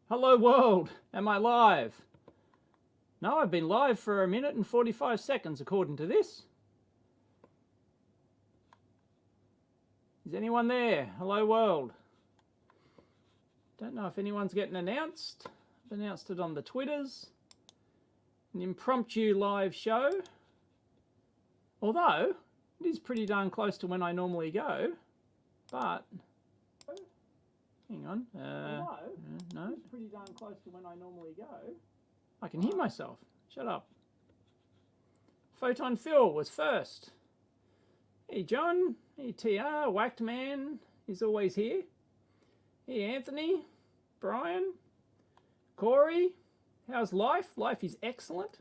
Hello world, am I live? No, I've been live for 1 minute and 45 seconds according to this. Is anyone there? Hello world. Don't know if anyone's getting announced. I've announced it on the Twitters. An impromptu live show. Although, it is pretty darn close to when I normally go. But, hang on. No, it's pretty darn close to when I normally go. I can hear myself. Shut up. Photon Phil was first. Hey John. Hey TR. Whacked Man is always here. Hey Anthony. Brian. Corey. How's life? Life is excellent.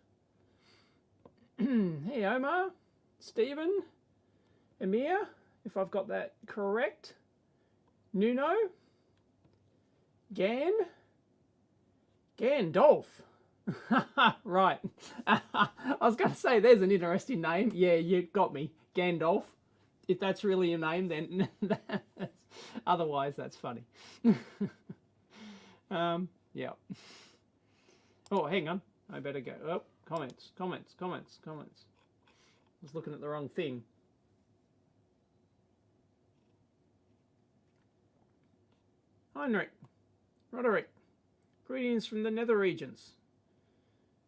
Hey Omar. Stephen. Emir, if I've got that correct. Nuno. Gandalf. Right. I was going to say, there's an interesting name. Yeah, you got me. Gandalf. If that's really your name, then otherwise that's funny. Yeah. Oh, hang on. I better go. Oh, comments. I was looking at the wrong thing. Heinrich. Roderick. Greetings from the nether regions.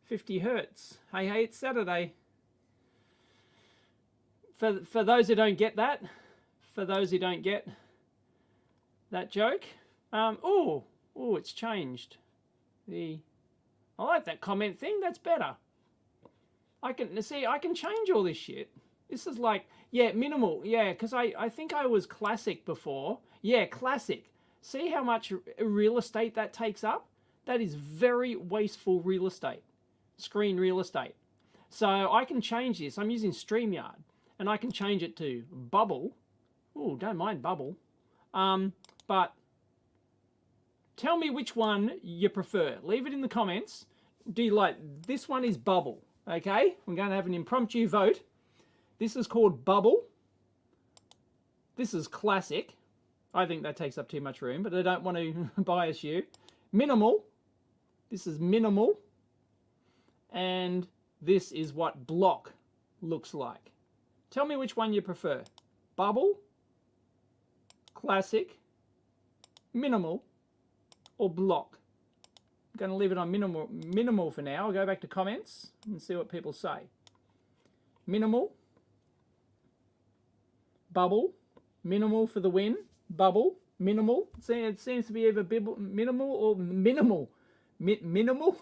50 Hertz. Hey, it's Saturday. For those who don't get that, joke, it's changed. I like that comment thing. That's better. I can change all this shit. This is like, yeah, minimal. Yeah, because I think I was classic before. Yeah, classic. See how much real estate that takes up? That is very wasteful real estate. Screen real estate. So I can change this. I'm using StreamYard. And I can change it to bubble. Ooh, don't mind bubble. But tell me which one you prefer. Leave it in the comments. Do you like, this one is bubble. Okay? We're going to have an impromptu vote. This is called bubble. This is classic. I think that takes up too much room, but I don't want to bias you. Minimal. This is minimal. And this is what block looks like. Tell me which one you prefer. Bubble, classic, minimal, or block. I'm going to leave it on minimal for now. I'll go back to comments and see what people say. Minimal, bubble, minimal for the win. Bubble, minimal. It seems to be either minimal or minimal. Minimal?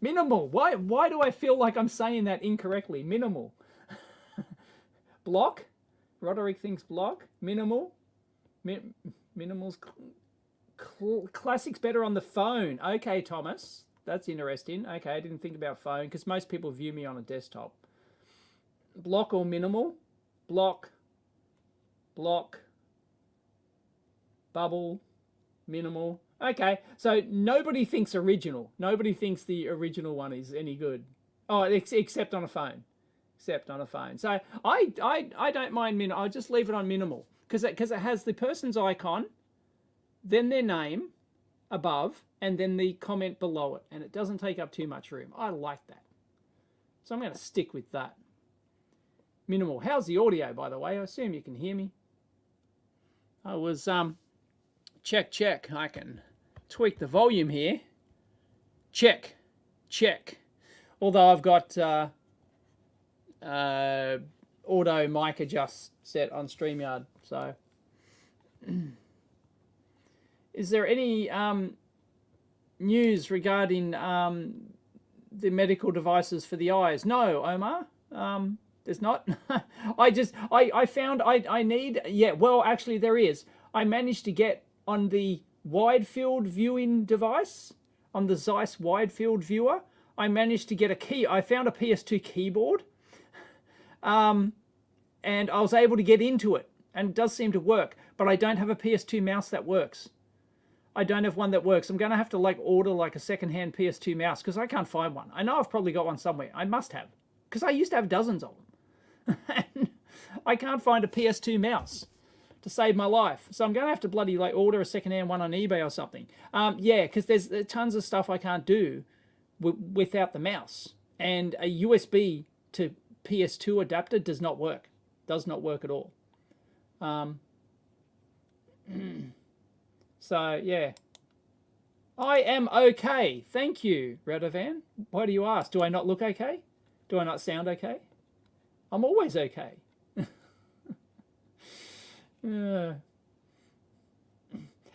Minimal. Why do I feel like I'm saying that incorrectly? Minimal. Block. Roderick thinks block. Minimal. Minimal's classic's better on the phone. Okay, Thomas. That's interesting. Okay, I didn't think about phone because most people view me on a desktop. Block or minimal? Block. Block. Bubble, minimal. Okay, so nobody thinks original. Nobody thinks the original one is any good. Oh, except on a phone. Except on a phone. So I don't mind minimal. I'll just leave it on minimal because it has the person's icon, then their name above, and then the comment below it, and it doesn't take up too much room. I like that. So I'm going to stick with that. Minimal. How's the audio, by the way? I assume you can hear me. I was check. I can tweak the volume here. Check. Although I've got auto mic adjust set on StreamYard. So, is there any news regarding the medical devices for the eyes? No, Omar. There's not. I found I need. Yeah. Well, actually, there is. I managed to get on the wide field viewing device, on the Zeiss wide field viewer, I managed to get a key. I found a PS2 keyboard, and I was able to get into it, and it does seem to work, but I don't have a PS2 mouse that works. I don't have one that works. I'm going to have to order a second-hand PS2 mouse because I can't find one. I know I've probably got one somewhere. I must have, because I used to have dozens of them. I can't find a PS2 mouse to save my life. So I'm going to have to bloody like order a secondhand one on eBay or something. Yeah, because there's tons of stuff I can't do without the mouse. And a USB to PS2 adapter does not work. Does not work at all. So, yeah. I am okay. Thank you, Radovan. Why do you ask? Do I not look okay? Do I not sound okay? I'm always okay.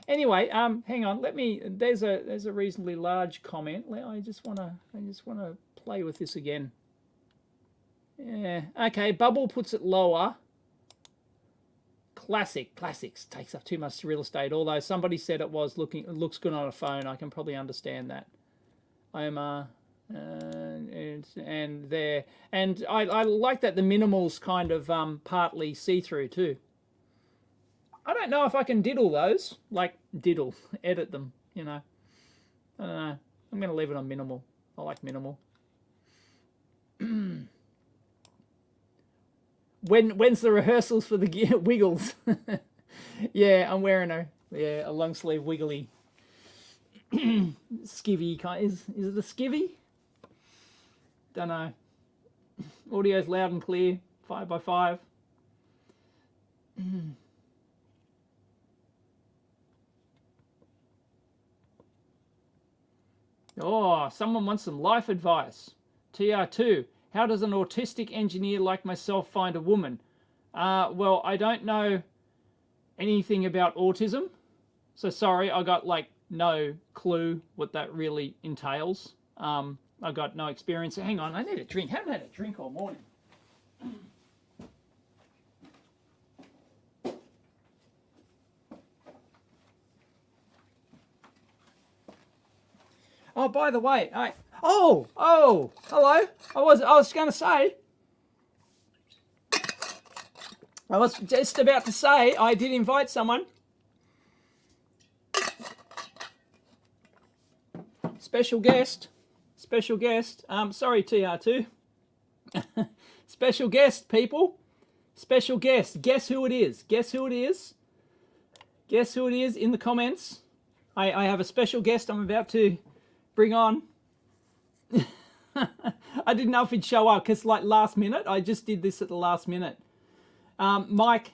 Anyway, hang on. Let me. There's a reasonably large comment. I just wanna play with this again. Yeah. Okay. Bubble puts it lower. Classics takes up too much real estate. Although somebody said it looks good on a phone. I can probably understand that. I'm and there, and I like that the minimals kind of partly see-through too. I don't know if I can diddle those, like edit them, you know. I don't know. I'm going to leave it on minimal. I like minimal. When's the rehearsals for the Wiggles? Yeah, I'm wearing a long sleeve wiggly skivvy kind. Is it a skivvy? Don't know. Audio's loud and clear, 5x5. Oh, someone wants some life advice. TR2, how does an autistic engineer like myself find a woman? Well, I don't know anything about autism, so sorry, I got like no clue what that really entails. I got no experience. Hang on, I need a drink. Haven't had a drink all morning. Oh, by the way, hello. I was going to say, I was just about to say I did invite someone. Special guest. Sorry, TR2. Special guest, people. Special guest. Guess who it is? Guess who it is in the comments. I have a special guest I'm about to bring on. I didn't know if he'd show up because like last minute. I just did this at the last minute. Mike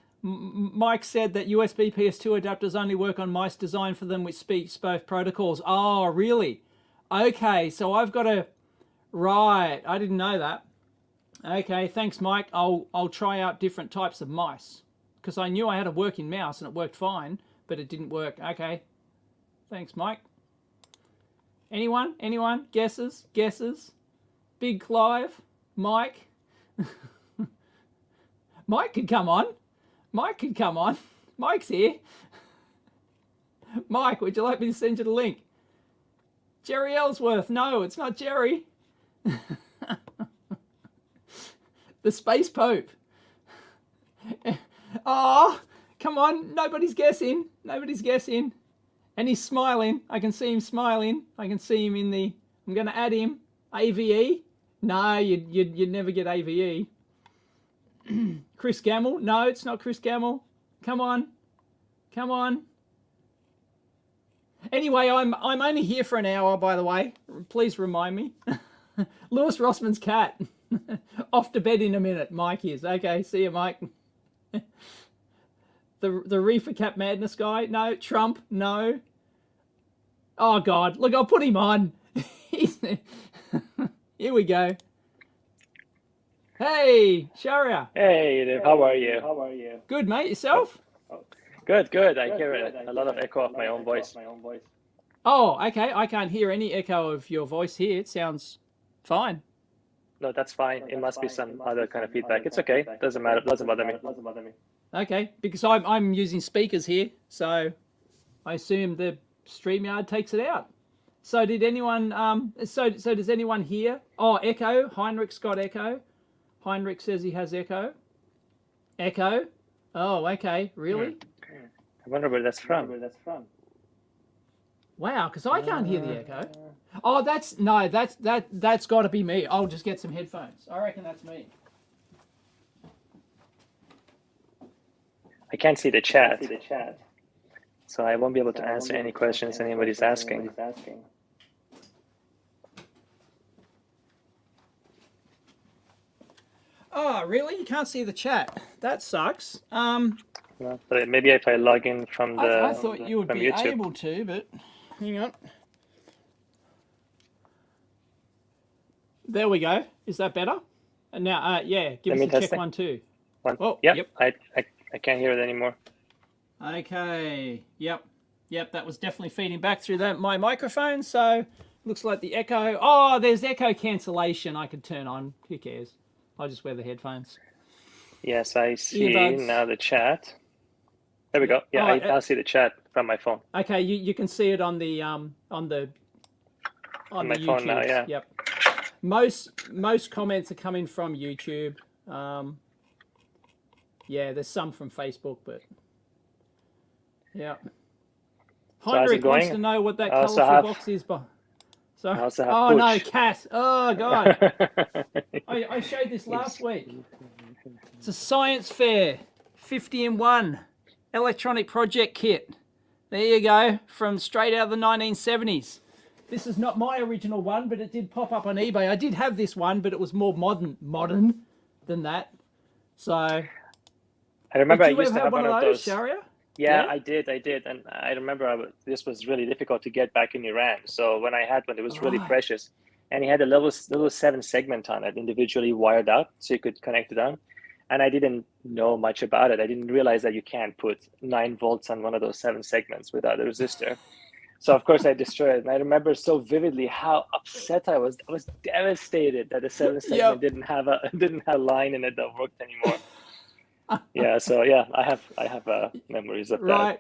said that USB PS2 adapters only work on mice designed for them which speaks both protocols. Oh, really? Okay, so I've got to... Right, I didn't know that. Okay, thanks, Mike. I'll try out different types of mice because I knew I had a working mouse and it worked fine, but it didn't work. Okay, thanks, Mike. Anyone? Guesses? Big Clive? Mike? Mike could come on. Mike's here. Mike, would you like me to send you the link? Jerry Ellsworth. No, it's not Jerry. The Space Pope. Oh, come on. Nobody's guessing. And he's smiling. I can see him smiling. I can see him in the... I'm going to add him. AVE? No, you'd never get AVE. Chris Gamble? No, it's not Chris Gamble. Come on. Anyway, I'm only here for an hour, by the way. Please remind me. Lewis Rossman's cat. Off to bed in a minute. Mike is. Okay, see you, Mike. The Reefer Cap Madness guy? No. Trump? No. Oh, God. Look, I'll put him on. Here we go. Hey, Sharia. Hey, Dave. How are you? Good, mate. Yourself? Good. I hear a lot of echo of my own voice. Oh, okay. I can't hear any echo of your voice here. It sounds fine. No, that's fine. It must be some other kind of feedback. It's okay. Doesn't matter. Doesn't bother me. Okay, because I'm using speakers here, so I assume the StreamYard takes it out. So did anyone? So does anyone hear? Oh, echo. Heinrich's got echo. Heinrich says he has echo. Echo. Oh, okay. Really? I wonder where that's from. Wow, because I can't hear the echo. Oh, that's got to be me. I'll just get some headphones. I reckon that's me. I can't see the chat, so I won't be able to answer any questions anybody's asking. Oh, really? You can't see the chat? That sucks. No, but maybe if I log in from I thought you would from be YouTube. able to, but hang on. There we go. Is that better? And now, yeah, give Let us me a test check it. 1, 2. One. Oh, yep. yep. I can't hear it anymore. Okay. Yep. That was definitely feeding back through my microphone. So looks like the echo. Oh, there's echo cancellation. I could turn on. Who cares? I'll just wear the headphones. Yes, I see Earbuds. now the chat. There we go. Yeah, I now see the chat from my phone. Okay, you can see it on the on the my phone now. Yeah. Yep. Most comments are coming from YouTube. Yeah, there's some from Facebook, but yeah. Heinrich wants to know what that colourful box is. So, oh no, cat. Oh god. I showed this last week. It's a science fair, 50-in-1 electronic project kit. There you go, from straight out of the 1970s. This is not my original one, but it did pop up on eBay. I did have this one, but it was more modern than that. So I remember I used to have one of those. Sharia? Yeah, I did, and I remember this was really difficult to get back in Iran. So when I had one, it was really precious, and it had a little 7 segment on it, individually wired out, so you could connect it on. And I didn't know much about it. I didn't realize that you can't put 9 volts on one of those 7 segments without a resistor. So of course I destroyed it. And I remember so vividly how upset I was. I was devastated that the 7 segment didn't have a line in it that worked anymore. Yeah, so yeah, I have memories of that. Right.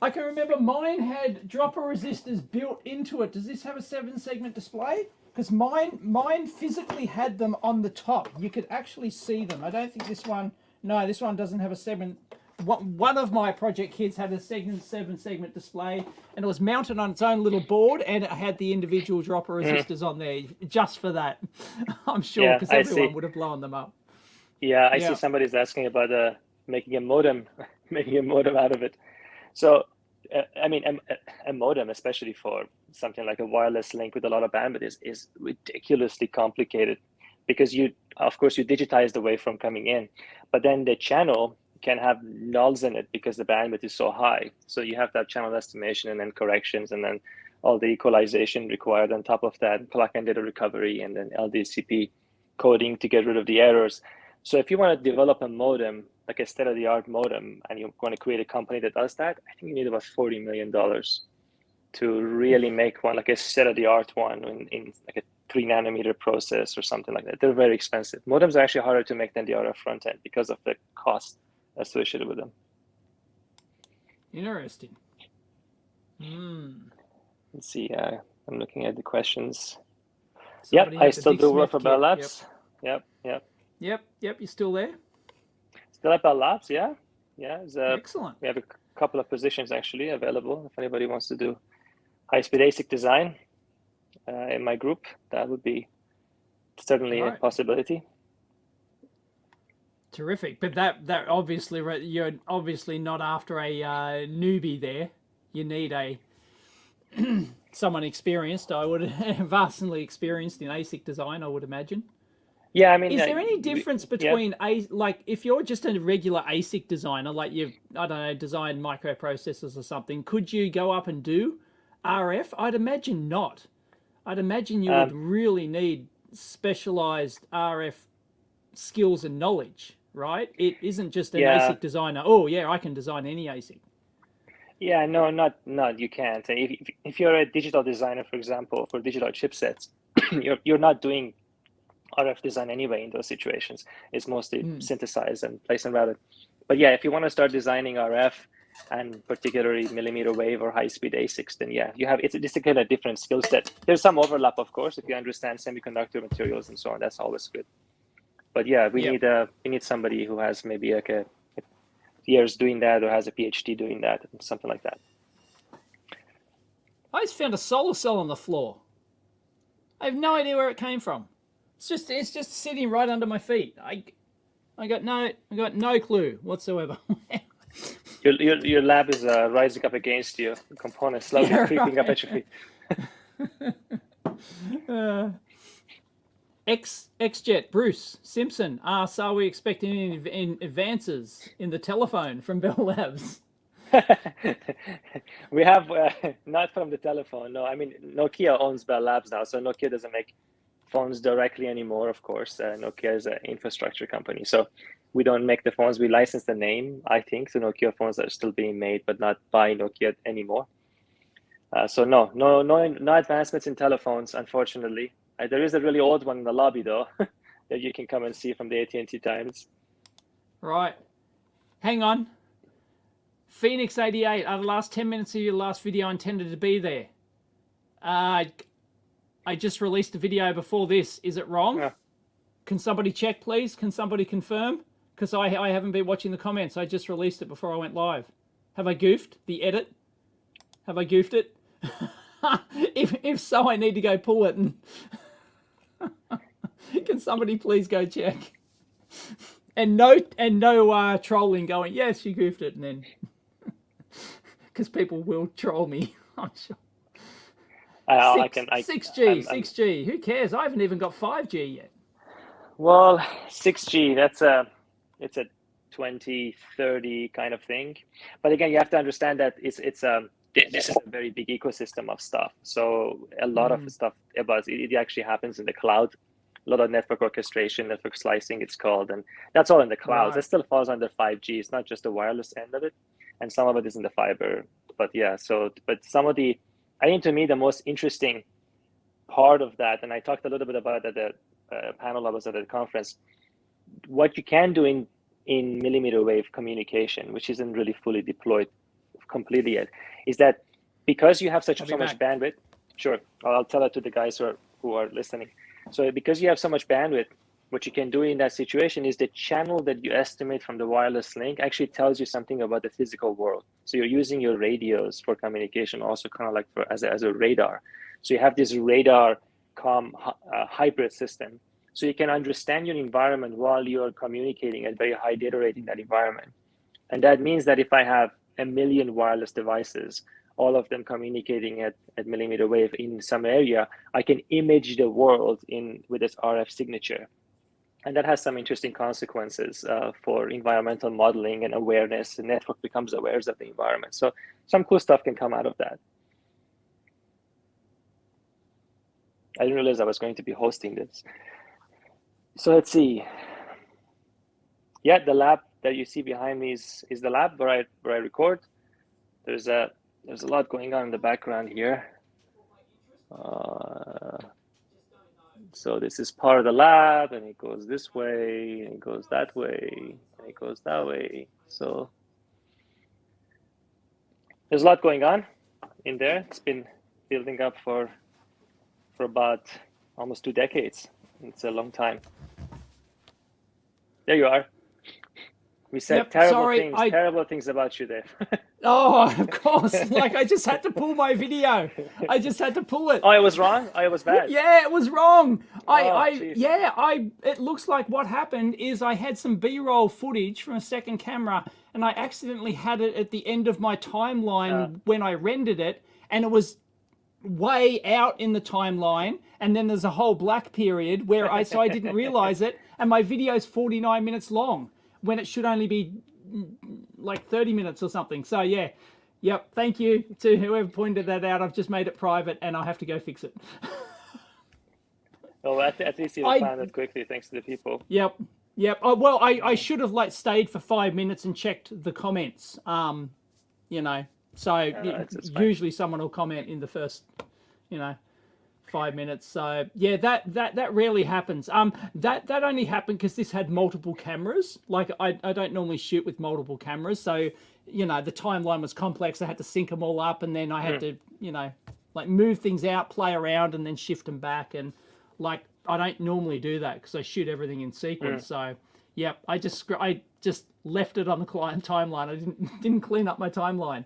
I can remember mine had dropper resistors built into it. Does this have a 7-segment display? Because mine physically had them on the top. You could actually see them. I don't think this one. No, this one doesn't have a 7. One of my project kits had a 7-segment display, and it was mounted on its own little board, and it had the individual dropper resistors on there just for that. I'm sure, because everyone would have blown them up. Yeah, I see somebody's asking about making a modem, out of it. So, I mean, a modem, especially for something like a wireless link with a lot of bandwidth, is ridiculously complicated, because of course, you digitize the waveform coming in, but then the channel can have nulls in it because the bandwidth is so high. So you have to have channel estimation and then corrections, and then all the equalization required on top of that, clock and data recovery, and then LDCP coding to get rid of the errors. So if you want to develop a modem, like a state-of-the-art modem, and you want to create a company that does that, I think you need about $40 million to really make one, like a state-of-the-art one in like a 3-nanometer process or something like that. They're very expensive. Modems are actually harder to make than the RF front end because of the cost associated with them. Interesting. Let's see. I'm looking at the questions. Yep, I still do work for Bell Labs. Yep. Yep, you're still there? Still at Bell Labs, yeah. Excellent. We have a couple of positions actually available. If anybody wants to do high-speed ASIC design in my group, that would be certainly a possibility. Terrific, but that obviously, you're obviously not after a newbie there. You need someone experienced. I would vastly experienced in ASIC design, I would imagine. Yeah, I mean, is there any difference between like if you're just a regular ASIC designer, like you've designed microprocessors or something, could you go up and do RF? I'd imagine not. I'd imagine you would really need specialized RF skills and knowledge, right? It isn't just an ASIC designer. Oh yeah, I can design any ASIC. Yeah, no, not you can't. If you're a digital designer, for example, for digital chipsets, you're not doing RF design anyway in those situations. It's mostly synthesized and place and routed. But yeah, if you want to start designing RF and particularly millimeter wave or high-speed ASICs, then yeah, it's a kind of different skill set. There's some overlap, of course, if you understand semiconductor materials and so on. That's always good. But yeah, we need somebody who has maybe like a years doing that or has a PhD doing that, something like that. I just found a solar cell on the floor. I have no idea where it came from. It's just sitting right under my feet. I got no clue whatsoever. Your lab is rising up against you. Components slowly creeping up at your feet. XJet Bruce Simpson asks, are we expecting any advances in the telephone from Bell Labs? We have not from the telephone. No, I mean Nokia owns Bell Labs now, so Nokia doesn't make phones directly anymore. Of course, Nokia is an infrastructure company, so we don't make the phones. We license the name, I think. So Nokia phones are still being made, but not by Nokia anymore. So no advancements in telephones, unfortunately. There is a really old one in the lobby though that you can come and see from the AT&T times. Right. Hang on. Phoenix 88, are the last 10 minutes of your last video intended to be there? I just released a video before this. Is it wrong? Yeah. Can somebody check, please? Can somebody confirm? Because I haven't been watching the comments. I just released it before I went live. Have I goofed the edit? Have I goofed it? If so, I need to go pull it. And can somebody please go check? And no trolling going, yes, you goofed it, and then because people will troll me, I'm sure. 6G. Who cares? I haven't even got 5G yet. Well, 6G. It's a 2030 kind of thing. But again, you have to understand that this is a very big ecosystem of stuff. So a lot of stuff about it actually happens in the cloud. A lot of network orchestration, network slicing, it's called, and that's all in the cloud. Right. That still falls under 5G. It's not just the wireless end of it, and some of it is in the fiber. But yeah, but some of the, I think to me the most interesting part of that, and I talked a little bit about it at the panel I was at the conference, what you can do in millimeter wave communication, which isn't really fully deployed completely yet, is that because you have so much bandwidth. Sure, I'll tell it to the guys who are listening. So because you have so much bandwidth, what you can do in that situation is the channel that you estimate from the wireless link actually tells you something about the physical world. So you're using your radios for communication, also kind of like as a radar. So you have this radar hybrid system. So you can understand your environment while you're communicating at very high data rate in that environment. And that means that if I have 1 million wireless devices, all of them communicating at millimeter wave in some area, I can image the world with this RF signature. And that has some interesting consequences for environmental modeling and awareness. The network becomes aware of the environment. So some cool stuff can come out of that. I didn't realize I was going to be hosting this. So let's see. Yeah, the lab that you see behind me is the lab where I record. There's a lot going on in the background here. So this is part of the lab, and it goes this way, and it goes that way, and it goes that way. So there's a lot going on in there. It's been building up for about almost 2 decades. It's a long time. There you are. We said terrible things about you there. Oh, of course. Like I just had to pull my video. I just had to pull it. Oh, it was wrong? Oh, it was bad. Yeah, it was wrong. It looks like what happened is I had some B-roll footage from a second camera and I accidentally had it at the end of my timeline when I rendered it, and it was way out in the timeline, and then there's a whole black period where I didn't realize it, and my video's 49 minutes long when it should only be like 30 minutes or something. So yeah, yep. Thank you to whoever pointed that out. I've just made it private and I'll have to go fix it. Well, at least you found it quickly, thanks to the people. Yep. Oh, well, I should have stayed for 5 minutes and checked the comments. So usually someone will comment in the first, 5 minutes. So yeah, that rarely happens. That only happened because this had multiple cameras. Like I don't normally shoot with multiple cameras, so the timeline was complex. I had to sync them all up, and then I had to move things out, play around, and then shift them back. And I don't normally do that because I shoot everything in sequence. So yeah, I just left it on the client timeline. I didn't clean up my timeline.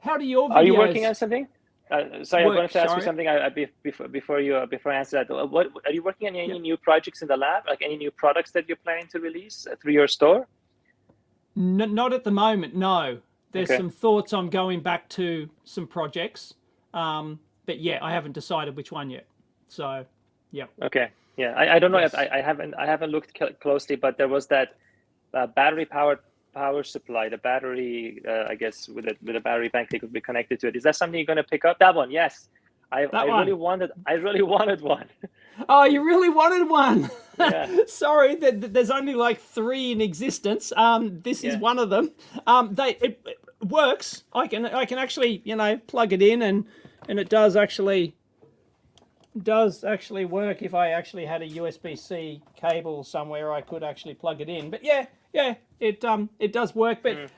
How do your videos? Are you working on something? Sorry, I wanted to ask you something before I answer that. What are you working on? Any new projects in the lab? Like any new products that you're planning to release through your store? Not at the moment, no. there's Okay. some thoughts on going back to some projects. But yeah, I haven't decided which one yet. So, yeah. Okay. Yeah. I don't know Yes. if I haven't looked closely, but there was that battery power supply, the battery, I guess with a battery bank that could be connected to it. Is that something you're going to pick up? That one, yes. I really wanted one. Oh, you really wanted one? Yeah. Sorry, there's only like 3 in existence. This is one of them. It works. I can actually, plug it in, and it does actually work. If I actually had a USB-C cable somewhere, I could actually plug it in. But yeah, it does work. But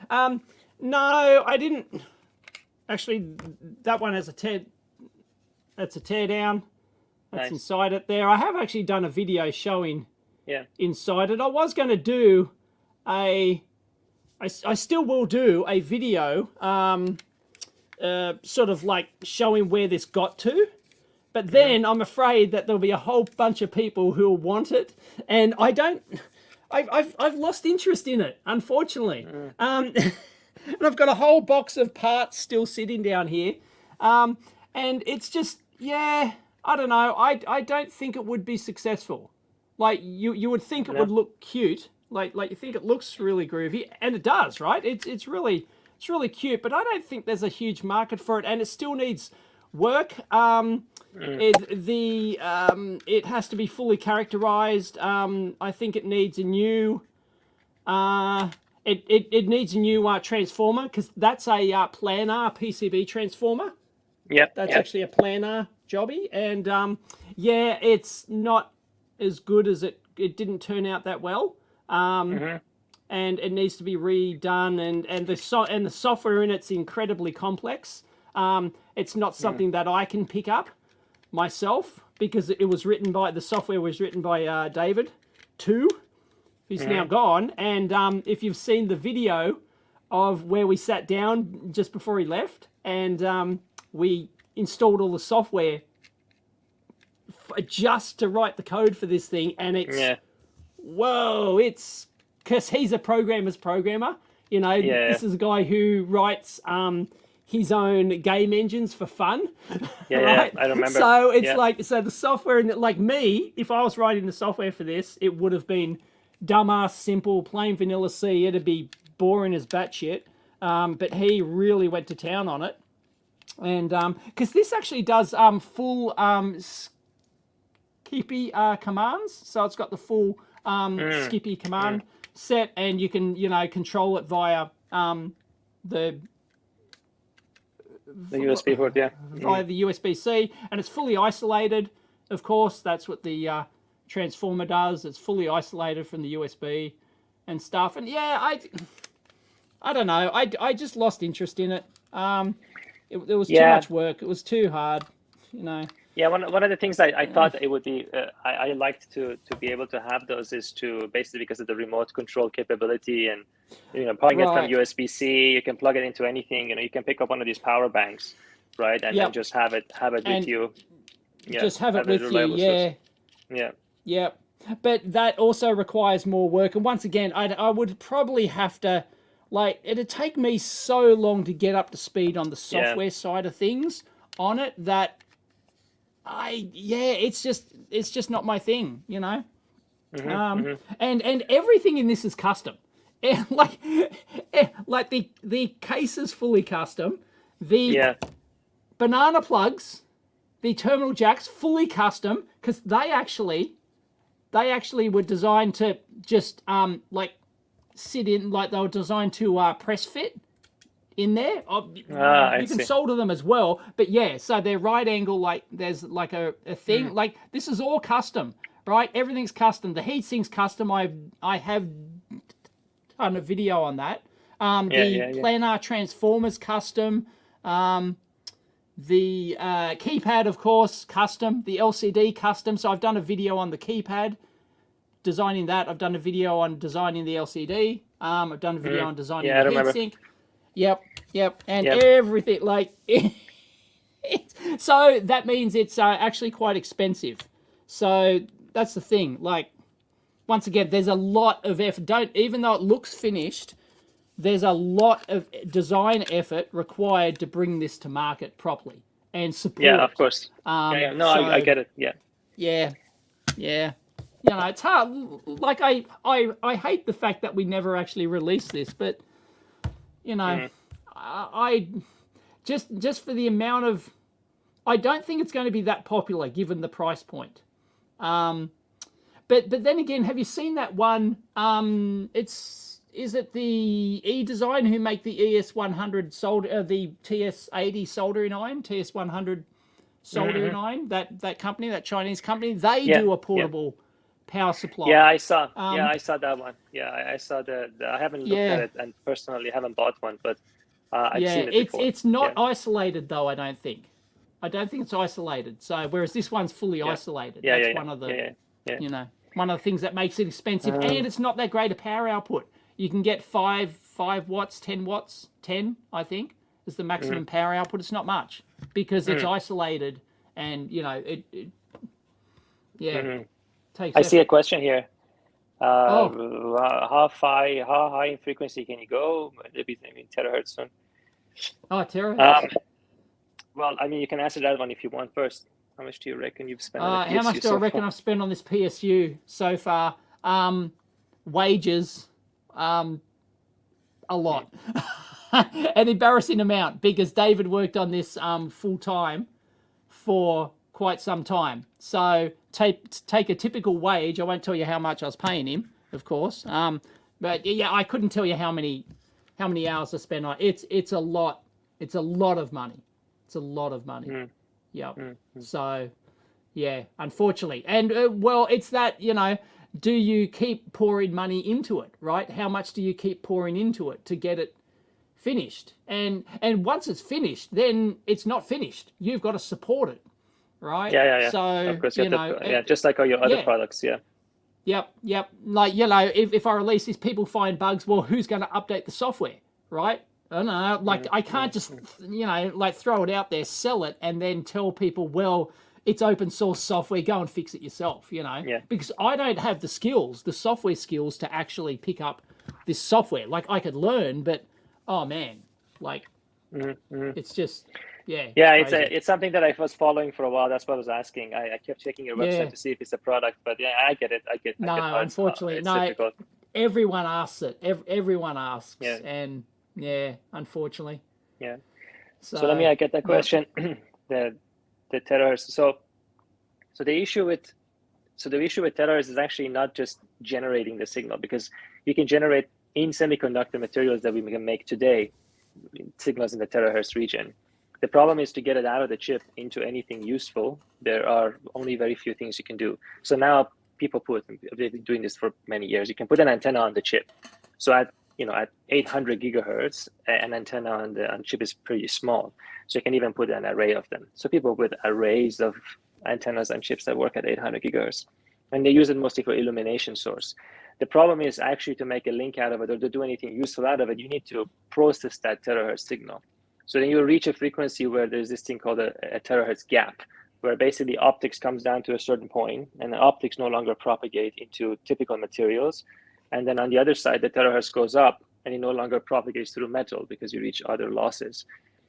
no, I didn't. Actually, that one has a tear. That's a tear down. That's Nice. inside it there. I have actually done a video showing Yeah. inside it. I was going to do I still will do a video sort of like showing where this got to. But then I'm afraid that there'll be a whole bunch of people who will want it. And I've lost interest in it, unfortunately. And I've got a whole box of parts still sitting down here. And it's just, I don't know. I don't think it would be successful. Like you would think it would look cute. Like you think it looks really groovy, and it does, right? It's really cute, but I don't think there's a huge market for it, and it still needs work. It has to be fully characterized. I think it needs a new it needs a new transformer, because that's a planar PCB transformer. Yeah. That's actually a planar jobby, and it's not as good as it didn't turn out that well. And it needs to be redone, and the software in it's incredibly complex. It's not something that I can pick up myself, because the software was written by David too, who's now gone. And if you've seen the video of where we sat down just before he left, and we installed all the software just to write the code for this thing, and it's whoa, it's because he's a programmer's programmer. This is a guy who writes his own game engines for fun. Right? I remember. So it's so the software, and like me, if I was writing the software for this, it would have been dumbass simple, plain vanilla C. It'd be boring as batshit. But he really went to town on it, and because this actually does full Skippy commands, so it's got the full Skippy command set, and you can control it via the USB port, via the USB-C, and it's fully isolated. Of course, that's what the transformer does. It's fully isolated from the USB and stuff. And I don't know. I just lost interest in it. It was too much work. It was too hard. Yeah, one of the things I thought it would be, I liked to be able to have those, is to basically, because of the remote control capability, and plugging it from USB-C, you can plug it into anything. You can pick up one of these power banks, right, and then just have it with you. Yeah, just have it with you. Yeah. Yeah. But that also requires more work. And once again, I would probably have to, it'd take me so long to get up to speed on the software side of things on it, that it's just not my thing, and everything in this is custom. like the case is fully custom. The banana plugs, the terminal jacks, fully custom, because they actually were designed to just sit in, they were designed to press fit in there. You can solder them as well, but so they're right angle, there's a thing, this is all custom, right? Everything's custom. The heatsink's custom. I have done a video on that. Planar transformers custom. The keypad, of course, custom. The LCD custom. So I've done a video on the keypad, designing that. I've done a video on designing the LCD. I've done a video on designing the heatsink. Yep, and everything, so that means it's actually quite expensive. So that's the thing. Once again, there's a lot of effort. Even though it looks finished, there's a lot of design effort required to bring this to market properly and support Yeah, of it. course. Yeah. No, So I get it. Yeah. yeah, yeah. You know, it's hard. Like I hate the fact that we never actually released this, but you know, I just for the amount of, I don't think it's going to be that popular given the price point. But then again, have you seen that one? Is it the E-Design who make the ES100 solder, the TS80 soldering iron, TS100 soldering iron? That company, that Chinese company, they Yeah. do a Yeah. portable power supply. Yeah, I saw. Yeah, I saw that one. Yeah, I saw I haven't looked at Yeah, it and personally haven't bought one, but I've yeah. seen it before. It's not Yeah. isolated though. I don't think. I don't think it's isolated. So whereas this one's fully Yeah. isolated. Yeah. That's Yeah. one of the, Yeah. Yeah. you know, one of the things that makes it expensive, Yeah. and it's not that great a power output. You can get 5 watts, 10 watts, 10 I think is the maximum power output. It's not much because it's isolated, and you know takes I see a effort. question here. Oh, How high in frequency can you go? Maybe in terahertz soon. terahertz. Well, I mean, you can answer that one if you want first. How much do you reckon you've spent on a How much PSU do I so reckon far? I've spent on this PSU so far? Wages, a lot. An embarrassing amount because David worked on this full time for quite some time. So take a typical wage. I won't tell you how much I was paying him, of course. But yeah, I couldn't tell you how many hours I spent on it. It's a lot. It's a lot of money. It's a lot of money. Yep. So yeah, unfortunately, and well, it's that, you know. Do you keep pouring money into it, right? How much do you keep pouring into it to get it finished? And once it's finished, then it's not finished. You've got to support it, right? Yeah. So Of course, you you have know, to, yeah, just like all your other yeah, products. Yeah. yep. Like, you know, if I release this, people find bugs. Well, who's going to update the software, right? I don't know. Like, I can't just, you know, like throw it out there, sell it, and then tell people, well, it's open source software, go and fix it yourself, you know? Yeah. Because I don't have the skills, the software skills to actually pick up this software. Like, I could learn, but, oh man, like, it's just, yeah. Yeah, it's something that I was following for a while. That's what I was asking. I kept checking your website yeah. to see if it's a product, but yeah, I get it. I get No, how unfortunately, it's no. difficult. Everyone asks it. Everyone asks. Yeah. And, yeah, unfortunately. Yeah. So let me get that question. The terahertz. So the issue with terahertz is actually not just generating the signal, because you can generate in semiconductor materials that we can make today signals in the terahertz region. The problem is to get it out of the chip into anything useful. There are only very few things you can do. So now they've been doing this for many years. You can put an antenna on the chip. So at 800 gigahertz, an antenna on the chip is pretty small. So you can even put an array of them. So people with arrays of antennas and chips that work at 800 gigahertz, and they use it mostly for illumination source. The problem is actually to make a link out of it or to do anything useful out of it, you need to process that terahertz signal. So then you reach a frequency where there's this thing called a terahertz gap, where basically optics comes down to a certain point, and the optics no longer propagate into typical materials. And then on the other side, the terahertz goes up, and it no longer propagates through metal because you reach other losses.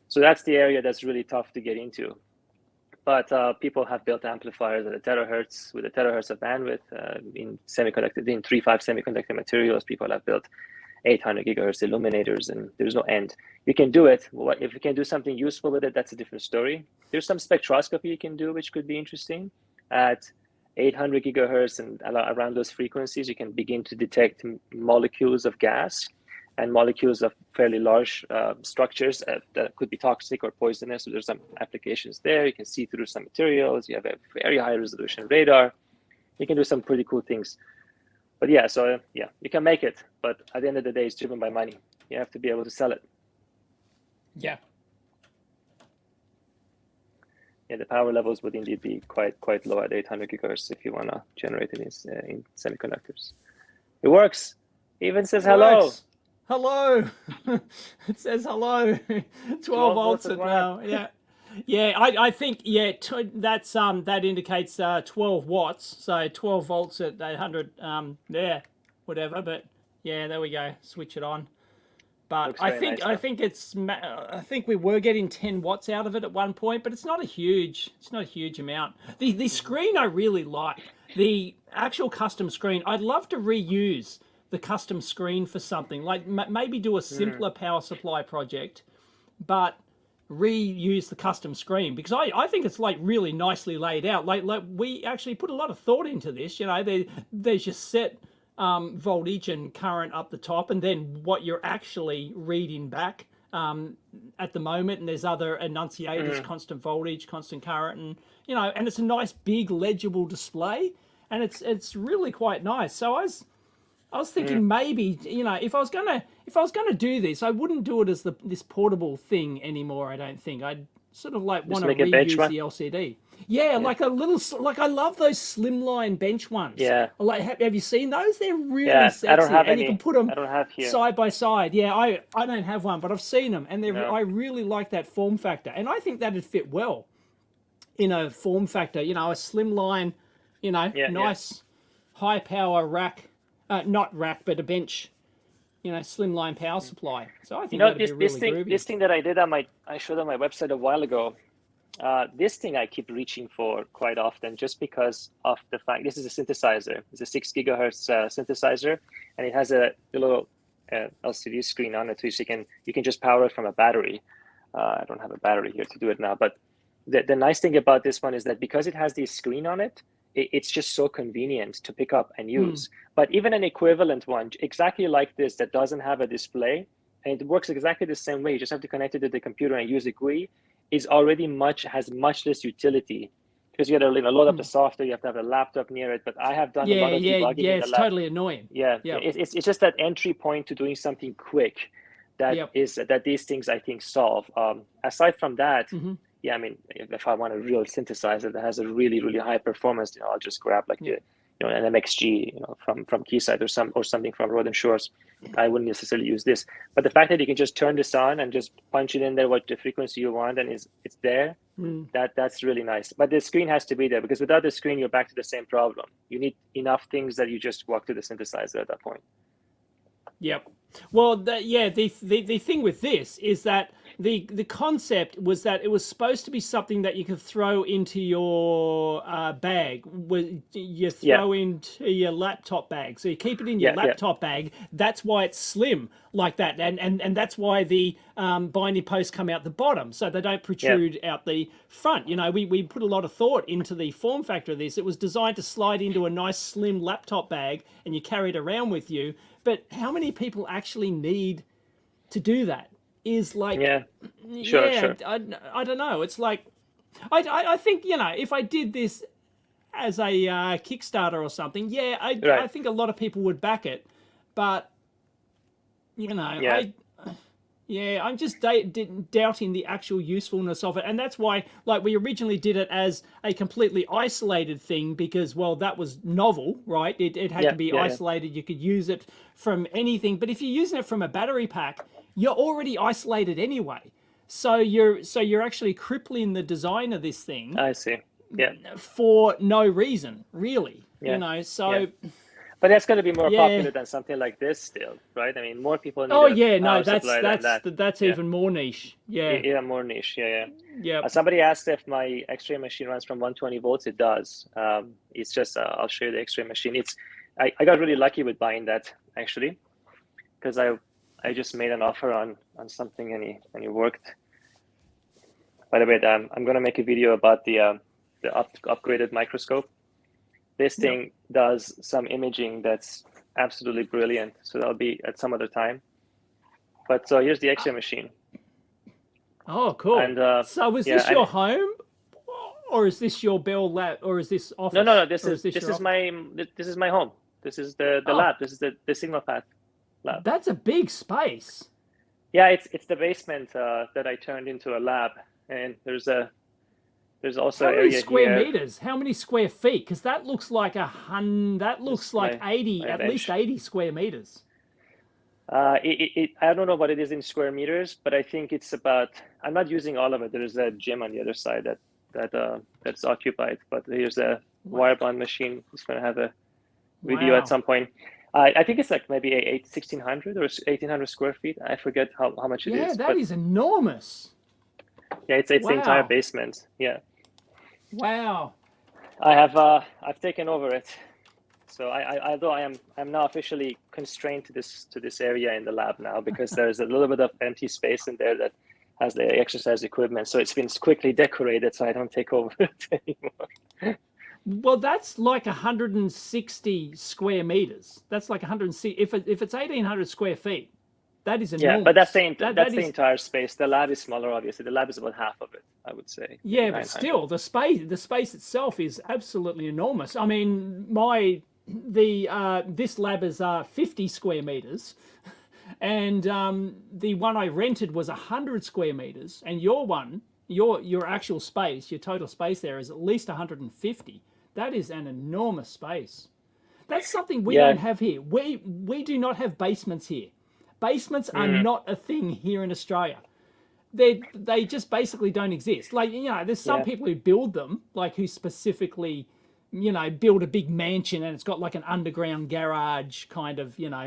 So that's the area that's really tough to get into. But people have built amplifiers at a terahertz with a terahertz of bandwidth in 3.5 semiconductor materials. People have built 800 gigahertz illuminators, and there's no end. You can do it. If you can do something useful with it, that's a different story. There's some spectroscopy you can do, which could be interesting. At 800 gigahertz and around those frequencies, you can begin to detect molecules of gas and molecules of fairly large structures that could be toxic or poisonous. So there's some applications there. You can see through some materials. You have a very high resolution radar. You can do some pretty cool things. But yeah, so yeah, you can make it. But at the end of the day, it's driven by money. You have to be able to sell it. Yeah. Yeah, the power levels would indeed be quite low at 800 gigahertz if you want to generate it in semiconductors. It works. It even says hello. Works. Hello. It says hello. 12 volts as well. Yeah. Yeah, I think, yeah, that's that indicates 12 watts. So 12 volts at 800, yeah, whatever. But yeah, there we go. Switch it on. But Looks I very think nice, I though. think it's I think we were getting 10 watts out of it at one point, but it's not a huge amount. The screen I really like. The actual custom screen, I'd love to reuse the custom screen for something like maybe do a simpler power supply project, but reuse the custom screen because I think it's like really nicely laid out. Like we actually put a lot of thought into this. You know, there's your set voltage and current up the top, and then what you're actually reading back at the moment. And there's other enunciators, constant voltage, constant current, and you know, and it's a nice big legible display, and it's really quite nice. So I was thinking maybe, you know, if I was gonna do this, I wouldn't do it as this portable thing anymore. I don't think I'd sort of like Just want to make a bench reuse one. the LCD. Yeah, like a little, like I love those slimline bench ones. Yeah, Like, have you seen those? They're really yeah. I don't sexy, have and you can any. put them I don't have here. side by side. Yeah, I don't have one, but I've seen them, and No. I really like that form factor, and I think that'd fit well in a form factor. You know, a slimline, you know, Yeah, yeah. nice high power rack, not rack, but a bench, you know, slimline power supply. So I You think know, that'd be really groovy. this thing that I did I showed on my website a while ago. This thing I keep reaching for quite often, just because of the fact this is a synthesizer. It's a 6 gigahertz synthesizer, and it has a little LCD screen on it, so you can just power it from a battery. I don't have a battery here to do it now, but the nice thing about this one is that because it has this screen on it, it's just so convenient to pick up and use. But even an equivalent one, exactly like this, that doesn't have a display, and it works exactly the same way, you just have to connect it to the computer and use a GUI, is already has much less utility because you got to load up the software, you have to have a laptop near it. But I have done a lot of debugging in the it's lab. totally annoying. Yeah, it's just that entry point to doing something quick that these things I think solve. Aside from that, yeah, I mean, if I want a real synthesizer that has a really high performance, you know, I'll just grab like an MXG, you know, from Keysight or something from Roden Shores. I wouldn't necessarily use this, but the fact that you can just turn this on and just punch it in there what the frequency you want, and it's there, that's really nice. But the screen has to be there, because without the screen, you're back to the same problem. You need enough things that you just walk to the synthesizer at that point. Yep. Well, the thing with this is that the concept was that it was supposed to be something that you could throw into your bag. You throw into your laptop bag. So you keep it in your laptop bag. That's why it's slim like that. And that's why the binding posts come out the bottom, so they don't protrude out the front. You know, we put a lot of thought into the form factor of this. It was designed to slide into a nice slim laptop bag and you carry it around with you. But how many people actually need to do that? Is like, sure. I don't know. It's like, I think, you know, if I did this as a Kickstarter or something, I think a lot of people would back it. But, you know, I'm just doubting the actual usefulness of it. And that's why, like, we originally did it as a completely isolated thing because, well, that was novel, right? It had to be isolated. You could use it from anything. But if you're using it from a battery pack, you're already isolated anyway. So you're actually crippling the design of this thing. I see. Yeah. For no reason, really. You know, so... Yeah. But that's going to be more popular than something like this still, right? I mean, more people need that's even more niche. Yeah, more niche. Yeah. Somebody asked if my X-ray machine runs from 120 volts. It does. It's just, I'll show you the X-ray machine. I got really lucky with buying that, actually, because I just made an offer on something and it worked. By the way, I'm going to make a video about the upgraded microscope. This thing does some imaging that's absolutely brilliant. So that'll be at some other time. But so here's the X-ray machine. Oh, cool. And so is this your home, or is this your Bell lab, or is this office? No. This is my home. This is the lab. This is the signal path lab. That's a big space. Yeah, it's the basement that I turned into a lab, and there's also how many area square here. meters? How many square feet? Because that looks like that looks like 80, at least 80 square meters. I don't know what it is in square meters, but I think it's about. I'm not using all of it. There's a gym on the other side that's occupied. But here's a wire bond machine. It's going to have a video at some point. I think it's like maybe 1,600 or 1,800 square feet. I forget how much it Yeah, is, that but is enormous. yeah, it's the entire Wow. basement. Yeah, Wow. I've taken over it. So although I'm now officially constrained to this area in the lab now because there's a little bit of empty space in there that has the exercise equipment. So it's been quickly decorated so I don't take over it anymore. Well, that's like 160 square meters. That's like 160. If it's 1,800 square feet, that is Yeah, but that's enormous. the entire space. The lab is smaller, obviously. The lab is about half of it, I would say. Yeah, but 900. still, the space itself is absolutely enormous. I mean, this lab is 50 square meters, and the one I rented was 100 square meters, and your actual space, your total space there is at least 150. That is an enormous space. That's something we Yeah. don't have here. We do not have basements here. Basements are not a thing here in Australia. They just basically don't exist. Like, there's some people who build them, like who specifically, build a big mansion and it's got like an underground garage kind of, Yeah.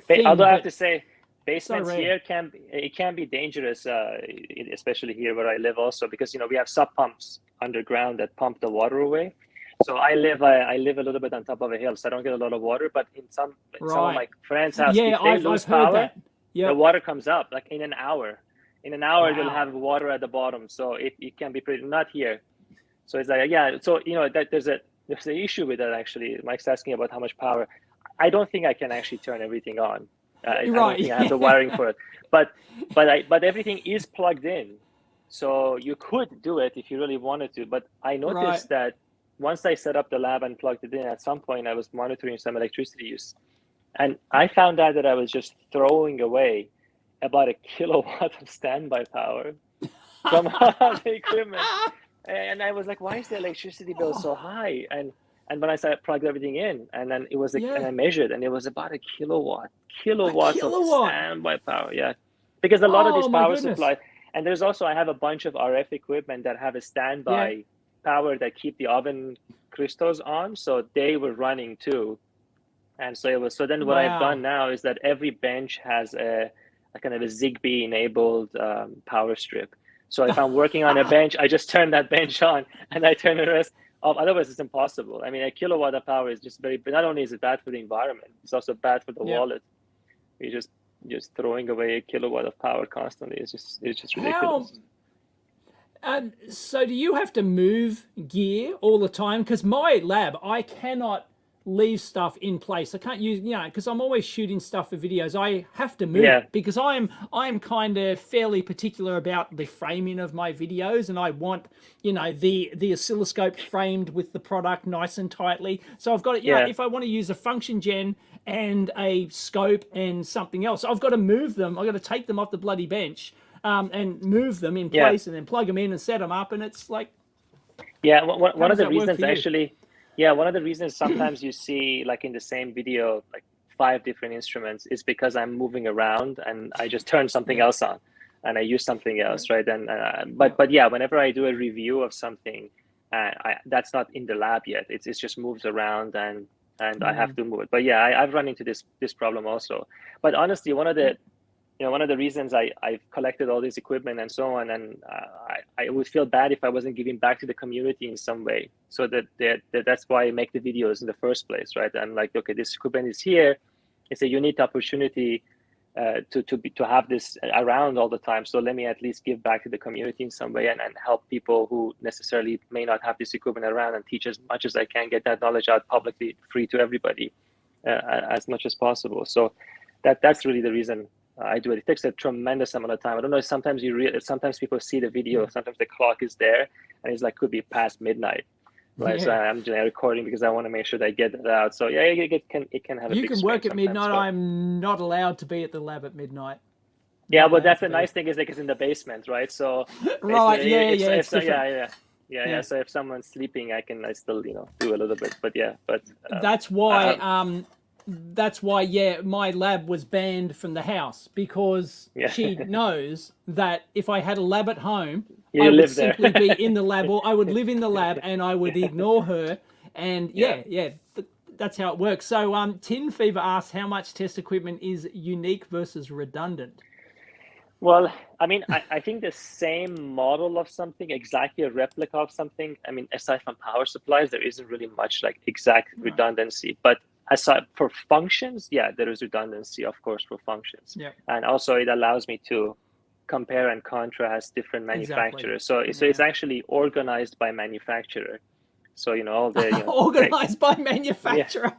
thing. Although I have But to say, basements rare. here can be dangerous, especially here where I live also, because we have sub pumps underground that pump the water away. So I live a little bit on top of a hill, so I don't get a lot of water. But in some of my Right. friends' house, Yeah, if they lose I've heard power, that. the Yep. water comes up like in an hour. In an hour, they'll Wow. have water at the bottom. So it can be pretty, not here. So it's like, yeah. So that there's an issue with that actually. Mike's asking about how much power. I don't think I can actually turn everything on. I don't think I have the wiring for it. But everything is plugged in. So you could do it if you really wanted to. But I noticed that once I set up the lab and plugged it in, at some point I was monitoring some electricity use. And I found out that I was just throwing away about 1 kilowatt of standby power from all the equipment. And I was like, why is the electricity bill so high? And when I started plugged everything in, and then it was and I measured, and it was about 1 kilowatts of standby power. Yeah, because a lot of these power supply, and there's also I have a bunch of RF equipment that have a standby power that keep the oven crystals on, so they were running too. And so it was. So then what I've done now is that every bench has a kind of a Zigbee enabled power strip. So if I'm working on a bench, I just turn that bench on and I turn the rest off. Otherwise, it's impossible. I mean, 1 kilowatt of power is just but not only is it bad for the environment, it's also bad for the wallet. You're just throwing away 1 kilowatt of power constantly. It's just ridiculous. So do you have to move gear all the time? Because my lab, I cannot leave stuff in place. I can't use, because I'm always shooting stuff for videos. I have to move it because I'm kind of fairly particular about the framing of my videos, and I want, the oscilloscope framed with the product nice and tightly. So I've got it, if I want to use a function gen and a scope and something else, I've got to move them. I've got to take them off the bloody bench and move them in place and then plug them in and set them up. And it's like, one of the reasons actually, one of the reasons sometimes you see like in the same video, like 5 different instruments is because I'm moving around and I just turn something else on and I use something else, right? And but whenever I do a review of something, that's not in the lab yet. It just moves around and I have to move it. But I've run into this problem also. But honestly, one of the reasons I've collected all this equipment and so on, and I would feel bad if I wasn't giving back to the community in some way. So that's why I make the videos in the first place, right? I'm like, okay, this equipment is here. It's a unique opportunity to have this around all the time. So let me at least give back to the community in some way and help people who necessarily may not have this equipment around and teach as much as I can, get that knowledge out publicly, free to everybody as much as possible. So that's really the reason I do it. It takes a tremendous amount of time. I don't know. Sometimes sometimes people see the video. Sometimes the clock is there, and it's like could be past midnight, right? So I'm just recording because I want to make sure that I get that out. So it can have. You can work at midnight. But I'm not allowed to be at the lab at midnight. Yeah, but that's the nice thing is like it's in the basement, right? So right, So if someone's sleeping, I still do a little bit. But that's why. That's why, my lab was banned from the house because she knows that if I had a lab at home, I would simply be in the lab, or I would live in the lab and I would ignore her. And that's how it works. So Tin Fever asks, how much test equipment is unique versus redundant? Well, I mean, I think the same model of something, exactly a replica of something. I mean, aside from power supplies, there isn't really much like exact redundancy. But aside for functions, yeah, there is redundancy, of course, for functions. Yeah. And also it allows me to compare and contrast different manufacturers. Exactly. So it's actually organized by manufacturer. So, all the, organized by manufacturer.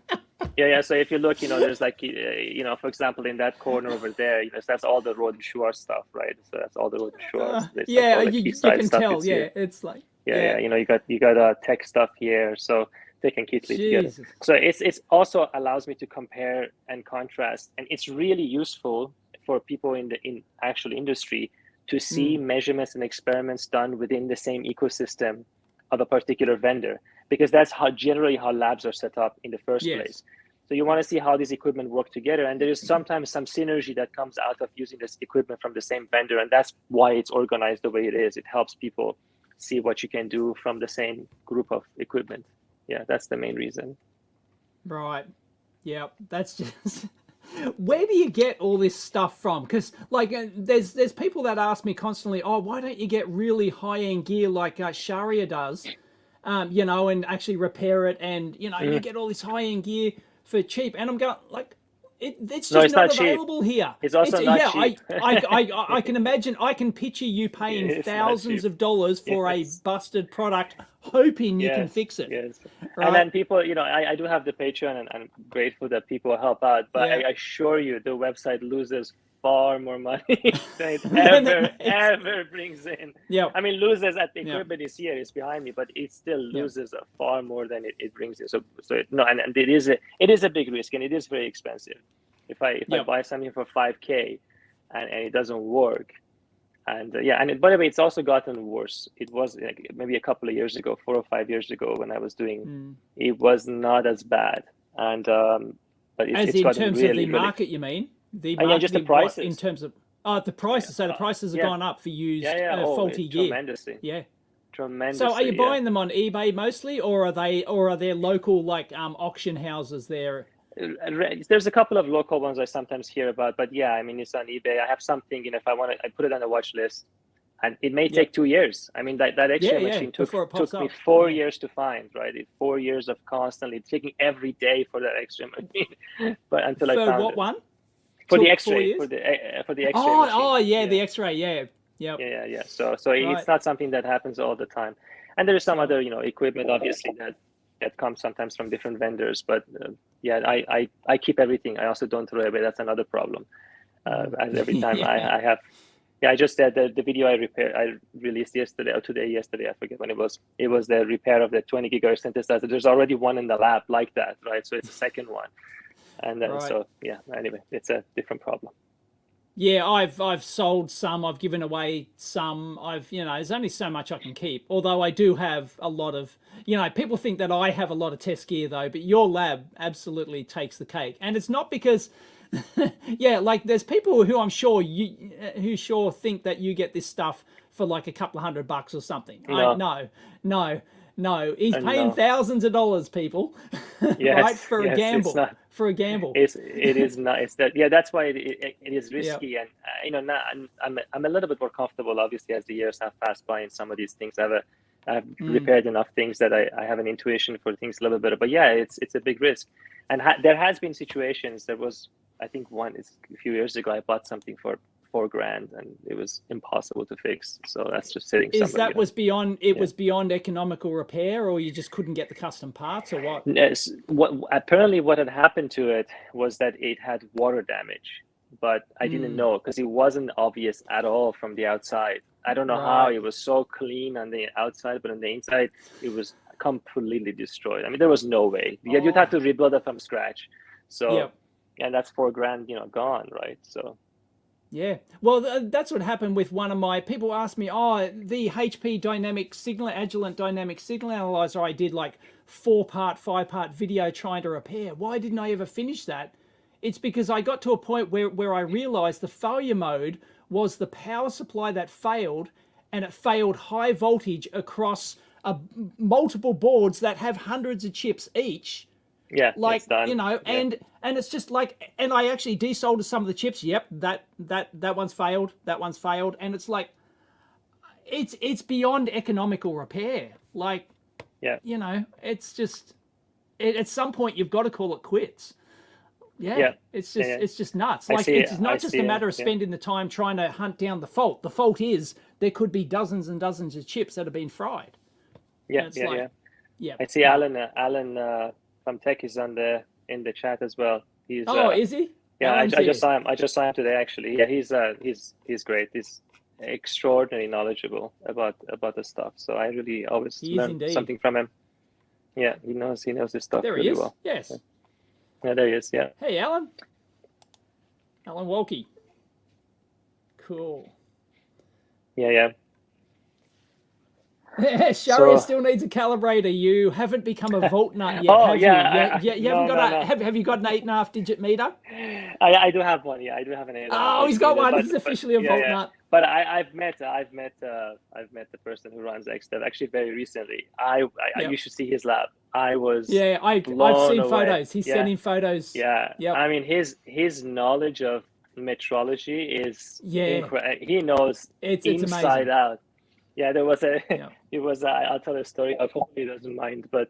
Yeah. So if you look, there's like, for example, in that corner over there, that's all the Roden Schwarz stuff, right? So that's all the Roden Schwarz. Yeah, like you can tell. Yeah, it's like. Yeah. You got tech stuff here. So they can keep it together. So it's also allows me to compare and contrast, and it's really useful for people in actual industry to see measurements and experiments done within the same ecosystem of a particular vendor, because that's generally how labs are set up in the first place. So you want to see how these equipment work together, and there is sometimes some synergy that comes out of using this equipment from the same vendor, and that's why it's organized the way it is. It helps people see what you can do from the same group of equipment. Yeah, that's the main reason. Right. Yeah, that's just. Where do you get all this stuff from? Because like, there's people that ask me constantly, oh, why don't you get really high end gear like Sharia does, and actually repair it, and you get all this high end gear for cheap, and I'm going like, it's just not available cheap. here. It's also not cheap. I can imagine. I can picture you paying thousands of dollars for a busted product, hoping you can fix it. Yes. Right? And then people, I do have the Patreon, and I'm grateful that people help out. But I assure you, the website loses far more money than it ever brings in. Yeah. I mean, loses at the equipment is here, it's behind me, but it still loses far more than it brings in. So and it is a big risk, and it is very expensive. If I buy something for $5K and it doesn't work, and by the way, it's also gotten worse. It was like maybe a couple of years ago, 4 or 5 years ago, when I was doing, it was not as bad. And but it's gotten in terms really, of the market, you mean? Just the prices. In terms of the prices. So the prices have gone up for used faulty gear. Tremendously. Yeah. Tremendously. So are you buying them on eBay mostly, or are there local like auction houses there? There's a couple of local ones I sometimes hear about, but I mean, it's on eBay. I have something, if I want to, I put it on the watch list, and it may take 2 years. I mean, that X-ray machine took me 4 years to find, right? 4 years of constantly checking every day for that X-ray machine, but until I found what it. one? For the X-ray, for the X-ray machine. The X-ray, yeah. So it's not something that happens all the time, and there is some other, equipment obviously that comes sometimes from different vendors. But I keep everything. I also don't throw it away. That's another problem. As every time I have, I just did the video I released yesterday, I forget when it was. It was the repair of the 20 gigahertz synthesizer. There's already one in the lab like that, right? So it's a second one. And then, anyway, it's a different problem. Yeah, I've sold some, I've given away some, there's only so much I can keep. Although I do have a lot of, people think that I have a lot of test gear though, but your lab absolutely takes the cake. And it's not because, like there's people who I'm sure who think that you get this stuff for like a couple of $100 or something. No, he's paying thousands of dollars, people, right? For a gamble. For a gamble. It is not. It's that. Yeah, that's why it is risky, and I'm a little bit more comfortable, obviously, as the years have passed by in some of these things. I've repaired enough things that I have an intuition for things a little bit. But it's a big risk, and there has been situations. There was, I think, a few years ago. I bought something for $4,000 and it was impossible to fix. So that's just sitting somewhere. Was beyond was beyond economical repair, or you just couldn't get the custom parts, or what? Yes, apparently what had happened to it was that it had water damage, but I didn't know because it wasn't obvious at all from the outside. I don't know how it was so clean on the outside, but on the inside it was completely destroyed. I mean, there was no way. You'd have to rebuild it from scratch. So and that's $4,000, gone, right? So yeah, well, that's what happened with one of my people asked me, the HP Agilent dynamic signal analyzer I did like 4-part, 5-part video trying to repair. Why didn't I ever finish that? It's because I got to a point where I realized the failure mode was the power supply that failed, and it failed high voltage across multiple boards that have hundreds of chips each. Yeah, Like, it's done. you know, Yeah, and it's just like, and I actually desoldered some of the chips. Yep, that one's failed. That one's failed, and it's like, it's beyond economical repair. Like, yeah, you know, it's just at some point you've got to call it quits. Yeah, yeah, yeah, yeah. it's just nuts. I Like, see. it's I not just see a it. matter of Yeah, spending the time trying to hunt down the fault. The fault is there could be dozens and dozens of chips that have been fried. yeah, And it's yeah, like, yeah. yeah, I see no. Alan from Tech is on the in the chat as well. He's Oh, is he? yeah, Alan's I just here. saw him. I just saw him today actually. Yeah, he's great. He's extraordinarily knowledgeable about the stuff. So I really always He is learn indeed. something from him. Yeah, he knows his stuff There he really is. well. Yes. Yeah, there he is. Yeah, Hey, Alan. Alan Wolke. Cool. yeah. Sharia So still needs a calibrator. You haven't become a volt nut yet, oh have yeah, you? You haven't no, got no, a no. have you got an 8.5 digit meter? I do have one. Yeah, I do have an 8.5 Oh, he's digit got meter, one. He's but officially a yeah, volt yeah. nut. But I've met the person who runs XDev actually very recently. Yep. You should see his lab. I was Yeah, I've blown seen away. photos. He's Yeah, sending photos. yeah. Yep. I mean, his knowledge of metrology is Yeah. incredible. He knows It's inside amazing. out. Yeah, there was a Yeah. it was I'll tell a story. I hope he doesn't mind, but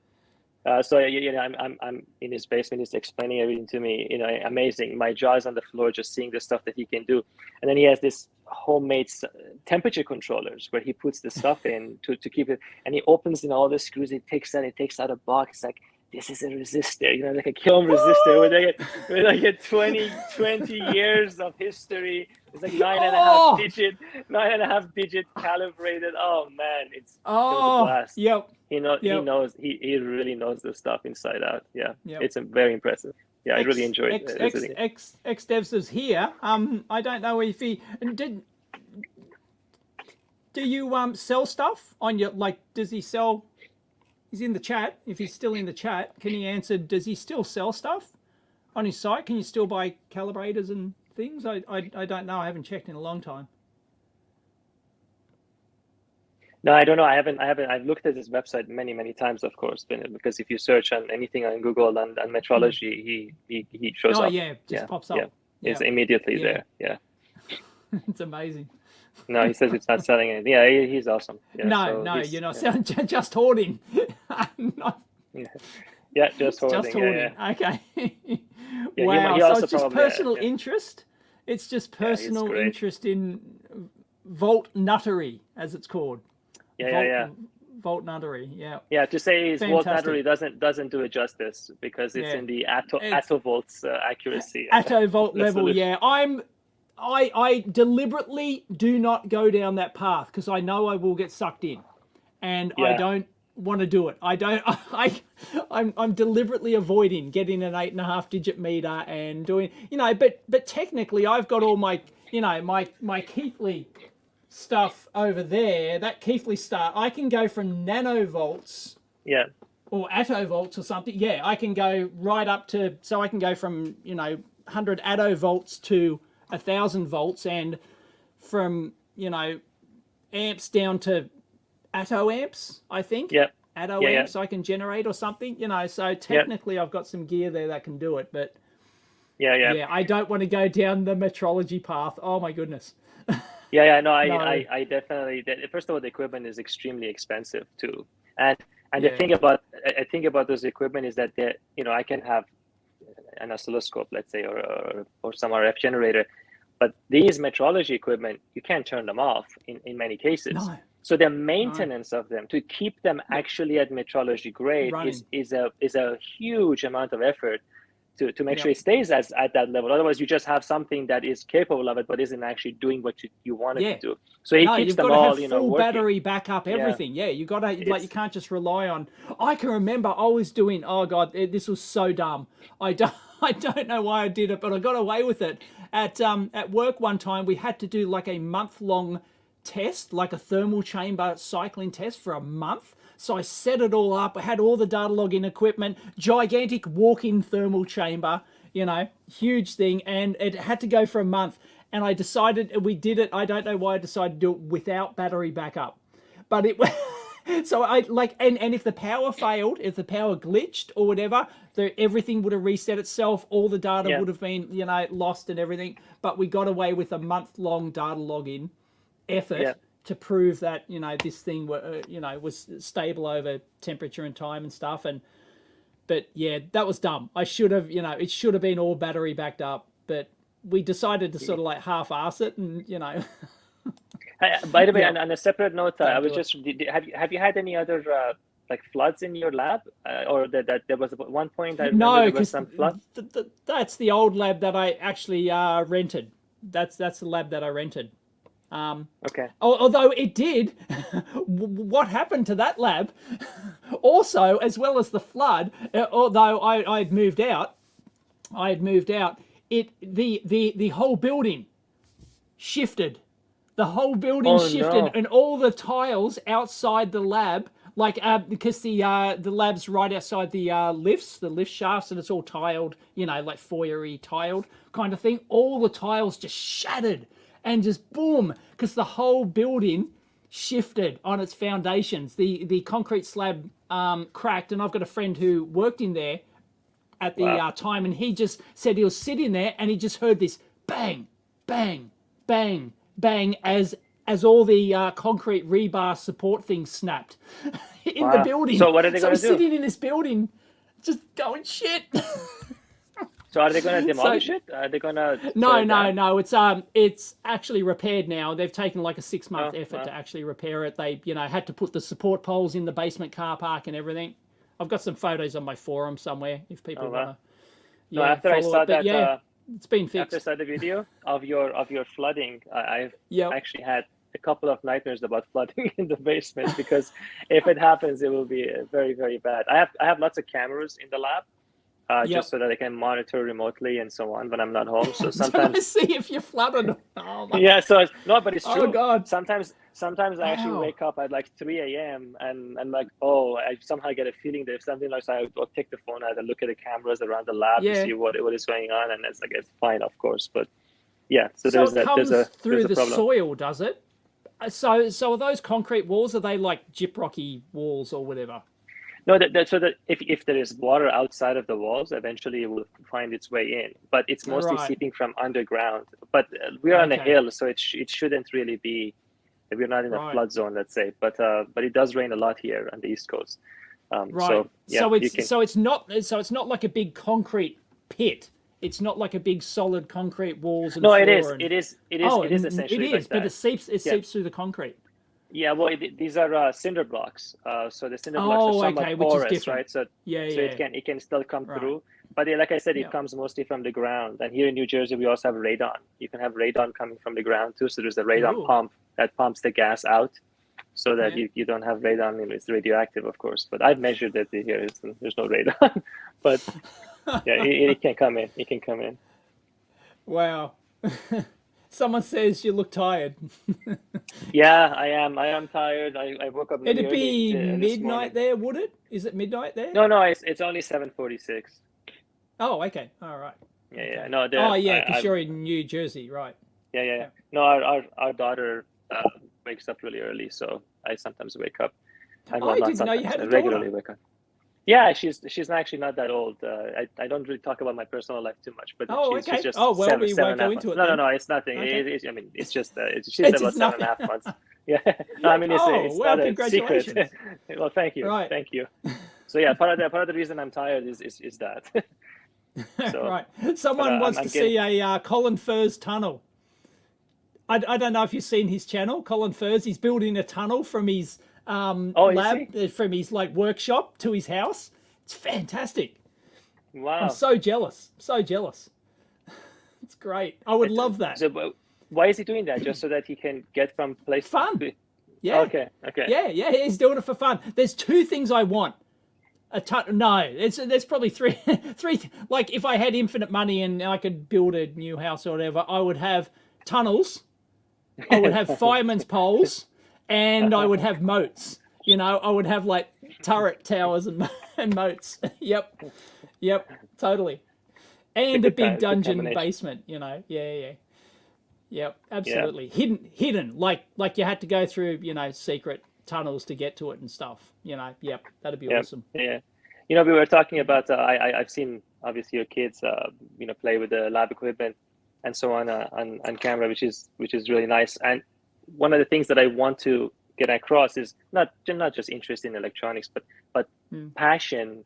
so you know, I'm in his basement. He's explaining everything to me. You know, amazing. My jaw is on the floor just seeing the stuff that he can do. And then he has this homemade temperature controllers where he puts the stuff in to keep it. And he opens in all the screws. He takes out a box. Like, this is a resistor, you know, like a kiln resistor with like a 20 years of history. It's like nine and a half digit calibrated. Oh man, it was a blast. Yep. He Yep. knows he really knows the stuff inside out. Yeah, Yep. it's very impressive. Yeah, I really enjoyed visiting. Devs is here. I don't know if he do you sell stuff on your, like, does he sell? He's in the chat. If he's still in the chat, can he answer? Does he still sell stuff on his site? Can you still buy calibrators and things? I don't know. I haven't checked in a long time. No, I don't know. I've looked at his website many times, of course, because if you search on anything on Google and Metrology, he shows up. Oh yeah, just pops up. Yeah, it's immediately there. Yeah. It's amazing. No, he says it's not selling anything. Yeah, he's awesome. Yeah, no, you're not selling. Just hoarding. Not, yeah, just hoarding. Just hoarding. Yeah. Okay. Yeah, wow. he So also it's just probably, personal interest. It's just personal interest in volt nuttery, as it's called. Volt nuttery. Yeah. Yeah. To say his volt nuttery doesn't do it justice because it's in the attovolts accuracy. Attovolt level. Yeah. I deliberately do not go down that path because I know I will get sucked in, and I don't want to do it. I'm deliberately avoiding getting an 8.5 digit meter and doing, you know, but technically I've got all my, you know, my Keithley stuff over there. That Keithley stuff, I can go from nanovolts. Yeah. Or attovolts or something. Yeah, I can go right up to, so I can go from, you know, 100 attovolts to 1,000 volts, and from, you know, amps down to attoamps, I think. Yep. Attoamps I can generate or something, you know, so technically I've got some gear there that can do it, but yeah, I don't want to go down the metrology path. Oh my goodness. No, I definitely, first of all, the equipment is extremely expensive too. And the thing about those equipment is that you know, I can have an oscilloscope, let's say, or some RF generator, but these metrology equipment, you can't turn them off in many cases. No. So the maintenance of them, to keep them actually at metrology grade, is a huge amount of effort to make sure it stays at that level. Otherwise, you just have something that is capable of it, but isn't actually doing what you want it to do. So he keeps them all, you know, full working. battery backup, everything. Yeah, you got to, like, you can't just rely on. I can remember I was doing. Oh God, this was so dumb. I don't know why I did it, but I got away with it. At work one time, we had to do like a month-long test, like a thermal chamber cycling test for a month. So I set it all up. I had all the data logging equipment, gigantic walk-in thermal chamber, you know, huge thing. And it had to go for a month. And I decided, we did it. I don't know why I decided to do it without battery backup. But So I like, and if the power failed, if the power glitched or whatever, everything would have reset itself. All the data Yeah. would have been, lost and everything. But we got away with a month-long data login effort Yeah. to prove that this thing was stable over temperature and time and stuff. But yeah, that was dumb. I should have, it should have been all battery backed up. But we decided to sort of like half-ass it, and By the way, Yeah. on a separate note, I Don't was do it. just have you had any other like floods in your lab, or that there was at one point I remember No, there was because some flood? that's the old lab that I actually rented. That's the lab that I rented. Okay. Although it did, what happened to that lab? Also, as well as the flood, although I had moved out, the whole building shifted. The whole building Oh shifted, no. and all the tiles outside the lab, like because the lab's right outside the lifts, the lift shafts, and it's all tiled, like foyer-y tiled kind of thing. All the tiles just shattered and just boom, because the whole building shifted on its foundations. The concrete slab cracked, and I've got a friend who worked in there at the Wow. time, and he just said he was sitting there and he just heard this bang, bang, bang, bang as all the concrete rebar support things snapped in the Wow. building. So what are they So gonna he's do? sitting in this building, just going shit. So are they gonna demolish it? Are they gonna tear No, it no, down? no. It's actually repaired now. They've taken like a 6-month Oh, effort wow. to actually repair it. They, had to put the support poles in the basement car park and everything. I've got some photos on my forum somewhere if people Oh, want wow. to, No, after I follow saw it. But that, yeah, it's been after I fixed. saw the video of your flooding, I've Yep. actually had a couple of nightmares about flooding in the basement, because if it happens, it will be very, very bad. I have lots of cameras in the lab, just Yep. so that I can monitor remotely and so on when I'm not home. So To sometimes, see if you're flooded. Oh my. yeah. So no, but it's Oh true. God. Sometimes I actually Wow. wake up at like 3 a.m. and I'm like, oh, I somehow get a feeling that if something like that, I'll take the phone out and look at the cameras around the lab to Yeah. see what is going on, and it's like it's fine, of course, but yeah. So So there's it a there's comes a through there's a the problem. soil, does it? So are those concrete walls? Are they like gyprocky walls or whatever? No, so that if there is water outside of the walls, eventually it will find its way in. But it's mostly Right. seeping from underground. But we're on a Okay. hill, so it shouldn't really be. We're not in a Right. flood zone, let's say. But it does rain a lot here on the East Coast. Right. So yeah, you can. it's not like a big concrete pit. It's not like a big solid concrete walls and No, it is. floor and It is it essentially is, like but that. it Yeah. seeps through the concrete. Yeah, well, these are cinder blocks. So the cinder blocks are Oh, somewhat okay, which is porous, different. right? So Yeah, it can still come right. through. But like I said, it Yeah. comes mostly from the ground. And here in New Jersey, we also have radon. You can have radon coming from the ground too. So there's a radon Ooh. pump that pumps the gas out, so that Yeah. you don't have radon. It's radioactive, of course. But I've measured it here. There's no radon. But yeah, it can come in. It can come in. Wow. Someone says you look tired. Yeah, I am. I am tired. I woke up really It'd early be this morning. midnight there, would it? Is it midnight there? No, it's only 7:46. Oh, okay. All right. Yeah, yeah. Okay. No, Oh, yeah, because you're in New Jersey, right? yeah. Yeah. No, our daughter wakes up really early, so I sometimes wake up. And Oh, well, I not didn't know you sometimes. had I a regularly daughter. wake up. Yeah, she's actually not that old. I don't really talk about my personal life too much, but Oh, she's okay. just Oh, well, we seven won't and go a half into months. it No, then. it's nothing. Okay. I mean, it's just she's It's about just 7 and a nothing. half months. Yeah. No, I mean, Oh, it's well, not a secret. congratulations. Well, thank you, Right. thank you. So yeah, part of the reason I'm tired is that. So, Right. but Someone wants I'm to getting. see a Colin Furze tunnel. I don't know if you've seen his channel, Colin Furze. He's building a tunnel from his Oh, is he? lab, from his like workshop to his house. It's fantastic. I'm Wow. so jealous. So jealous. It's great. I would love that. So why is he doing that? Just so that he can get from place Fun. to. Yeah. Okay. Yeah. He's doing it for fun. There's two things I want. No, there's probably three. Like if I had infinite money and I could build a new house or whatever, I would have tunnels. I would have fireman's poles, and I would have moats. I would have like turret towers and moats. Yep, totally. And a big good dungeon combination. basement. Yeah. Yep, absolutely. Hidden. Like you had to go through, secret tunnels to get to it and stuff. Yep, that'd be Yeah, awesome. yeah. We were talking about. I've seen obviously your kids, play with the lab equipment and so on camera, which is really nice. And one of the things that I want to get across is not just interest in electronics, but passion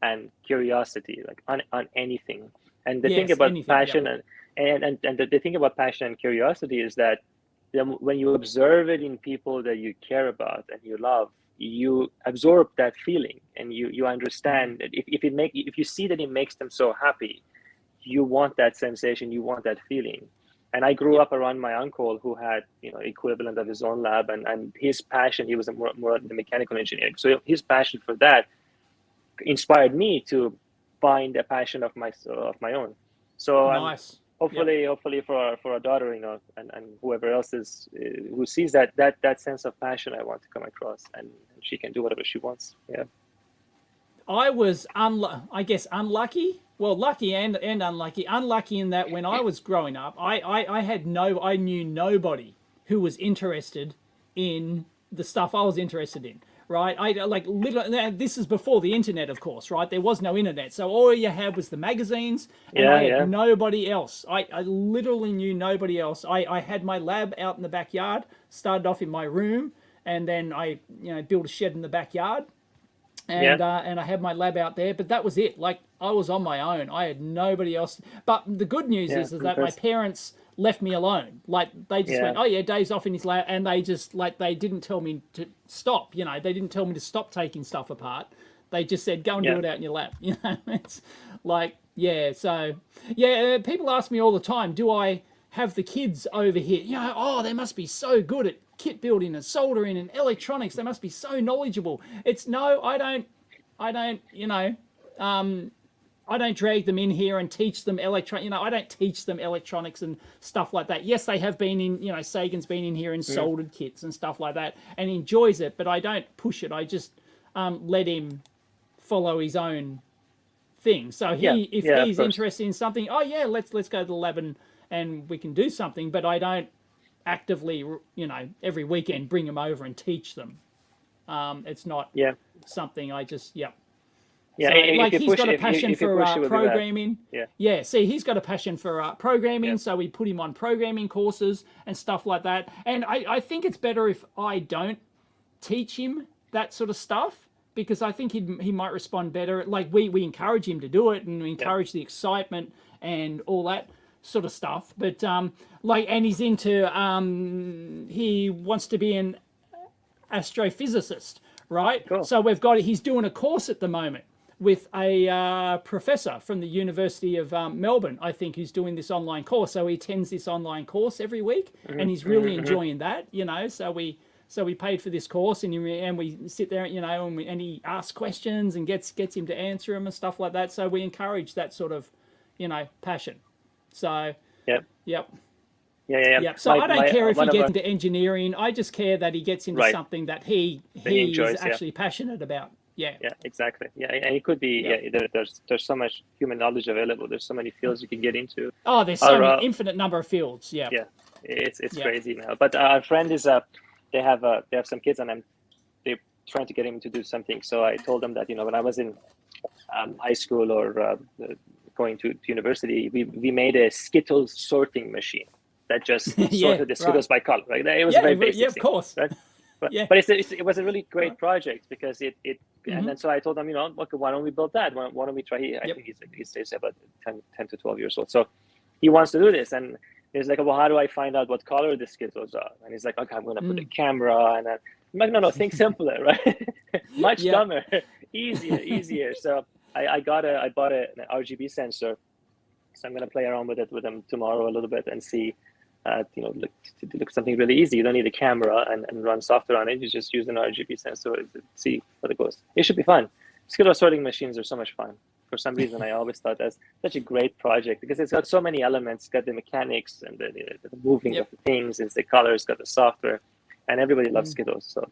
and curiosity, like on anything. And the thing about passion and the thing about passion and curiosity is that when you observe it in people that you care about and you love, you absorb that feeling, and you understand that if you see that it makes them so happy, you want that sensation, you want that feeling. And I grew up around my uncle who had equivalent of his own lab, and his passion, he was more the mechanical engineering, so his passion for that inspired me to find a passion of my own. So nice. Hopefully for our daughter, and whoever else is who sees that sense of passion, I want to come across, and she can do whatever she wants. Yeah. I was unlucky. Well, lucky and unlucky. Unlucky in that when I was growing up, I knew nobody who was interested in the stuff I was interested in. Right, literally. This is before the internet, of course. Right, there was no internet, so all you had was the magazines, and I had nobody else. I literally knew nobody else. I had my lab out in the backyard. Started off in my room, and then I built a shed in the backyard, and I had my lab out there. But that was it. Like, I was on my own. I had nobody else. But the good news is that my parents left me alone. Like, they just went, oh yeah, Dave's off in his lab, and they just they didn't tell me to stop. They didn't tell me to stop taking stuff apart. They just said, go and do it out in your lab. It's like, so people ask me all the time, do I have the kids over here? Oh, they must be so good at kit building and soldering and electronics. They must be so knowledgeable. It's no, I don't I don't drag them in here and teach them I don't teach them electronics and stuff like that. Yes, they have been in, Sagan's been in here and soldered kits and stuff like that and enjoys it, but I don't push it. I just let him follow his own thing. So if he's interested in something, let's go to the lab and we can do something, but I don't actively, every weekend bring them over and teach them. It's not something I just, Yeah, so, he's got a passion for programming. Yeah. See, he's got a passion for programming, so we put him on programming courses and stuff like that. And I think it's better if I don't teach him that sort of stuff, because I think he might respond better. Like, we encourage him to do it, and we encourage the excitement and all that sort of stuff. But and he's into he wants to be an astrophysicist, right? Cool. So he's doing a course at the moment with a professor from the University of Melbourne, I think, who's doing this online course. So he attends this online course every week, and he's really enjoying that, So we paid for this course, and we sit there, and he asks questions and gets him to answer them and stuff like that. So we encourage that sort of, passion. So Yeah. So I don't care if he gets into engineering. I just care that he gets into something that he enjoys, is actually passionate about. Yeah, exactly. Yeah, and it could be. There's so much human knowledge available. There's so many fields you can get into. Oh, there's so many infinite number of fields. Yeah. It's crazy now. But our friend is they have some kids, and they're trying to get him to do something. So I told them that when I was in high school or going to university, we made a Skittles sorting machine that just sorted the Skittles by color. Right? It was a very basic thing, of course. Right? But it was a really great project, because it and then so I told him, okay, why don't we build that? Why don't we try? I think he's about 10 to 12 years old. So he wants to do this, and he's like, well, how do I find out what color the Skittles are? And he's like, okay, I'm going to put a camera, and I'm like, no, think simpler, right? Much dumber, easier. So I bought an RGB sensor. So I'm going to play around with them tomorrow a little bit and see. Look something really easy. You don't need a camera and run software on it. You just use an RGB sensor to see what it goes. It should be fun. Skittles sorting machines are so much fun. For some reason, I always thought that's such a great project, because it's got so many elements. It's got the mechanics and the moving of the things. It's the colors, got the software, and everybody loves Skittles. So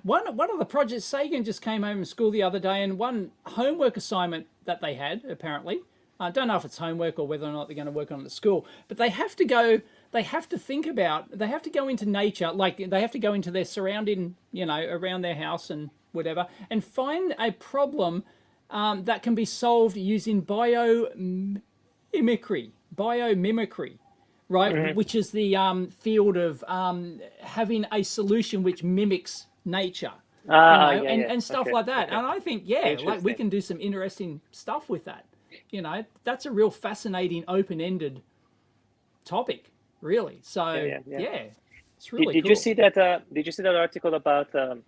one of the projects, Sagan just came home from school the other day, and one homework assignment that they had, apparently, I don't know if it's homework or whether or not they're going to work on it at school, but they have to go they have to think about, they have to go into nature, like they have to go into their surrounding, around their house and whatever, and find a problem that can be solved using biomimicry, right? Which is the field of having a solution which mimics nature. And stuff like that. And I think, like we can do some interesting stuff with that. That's a real fascinating, open-ended topic, really. So it's really did cool. you see that? Did you see that article about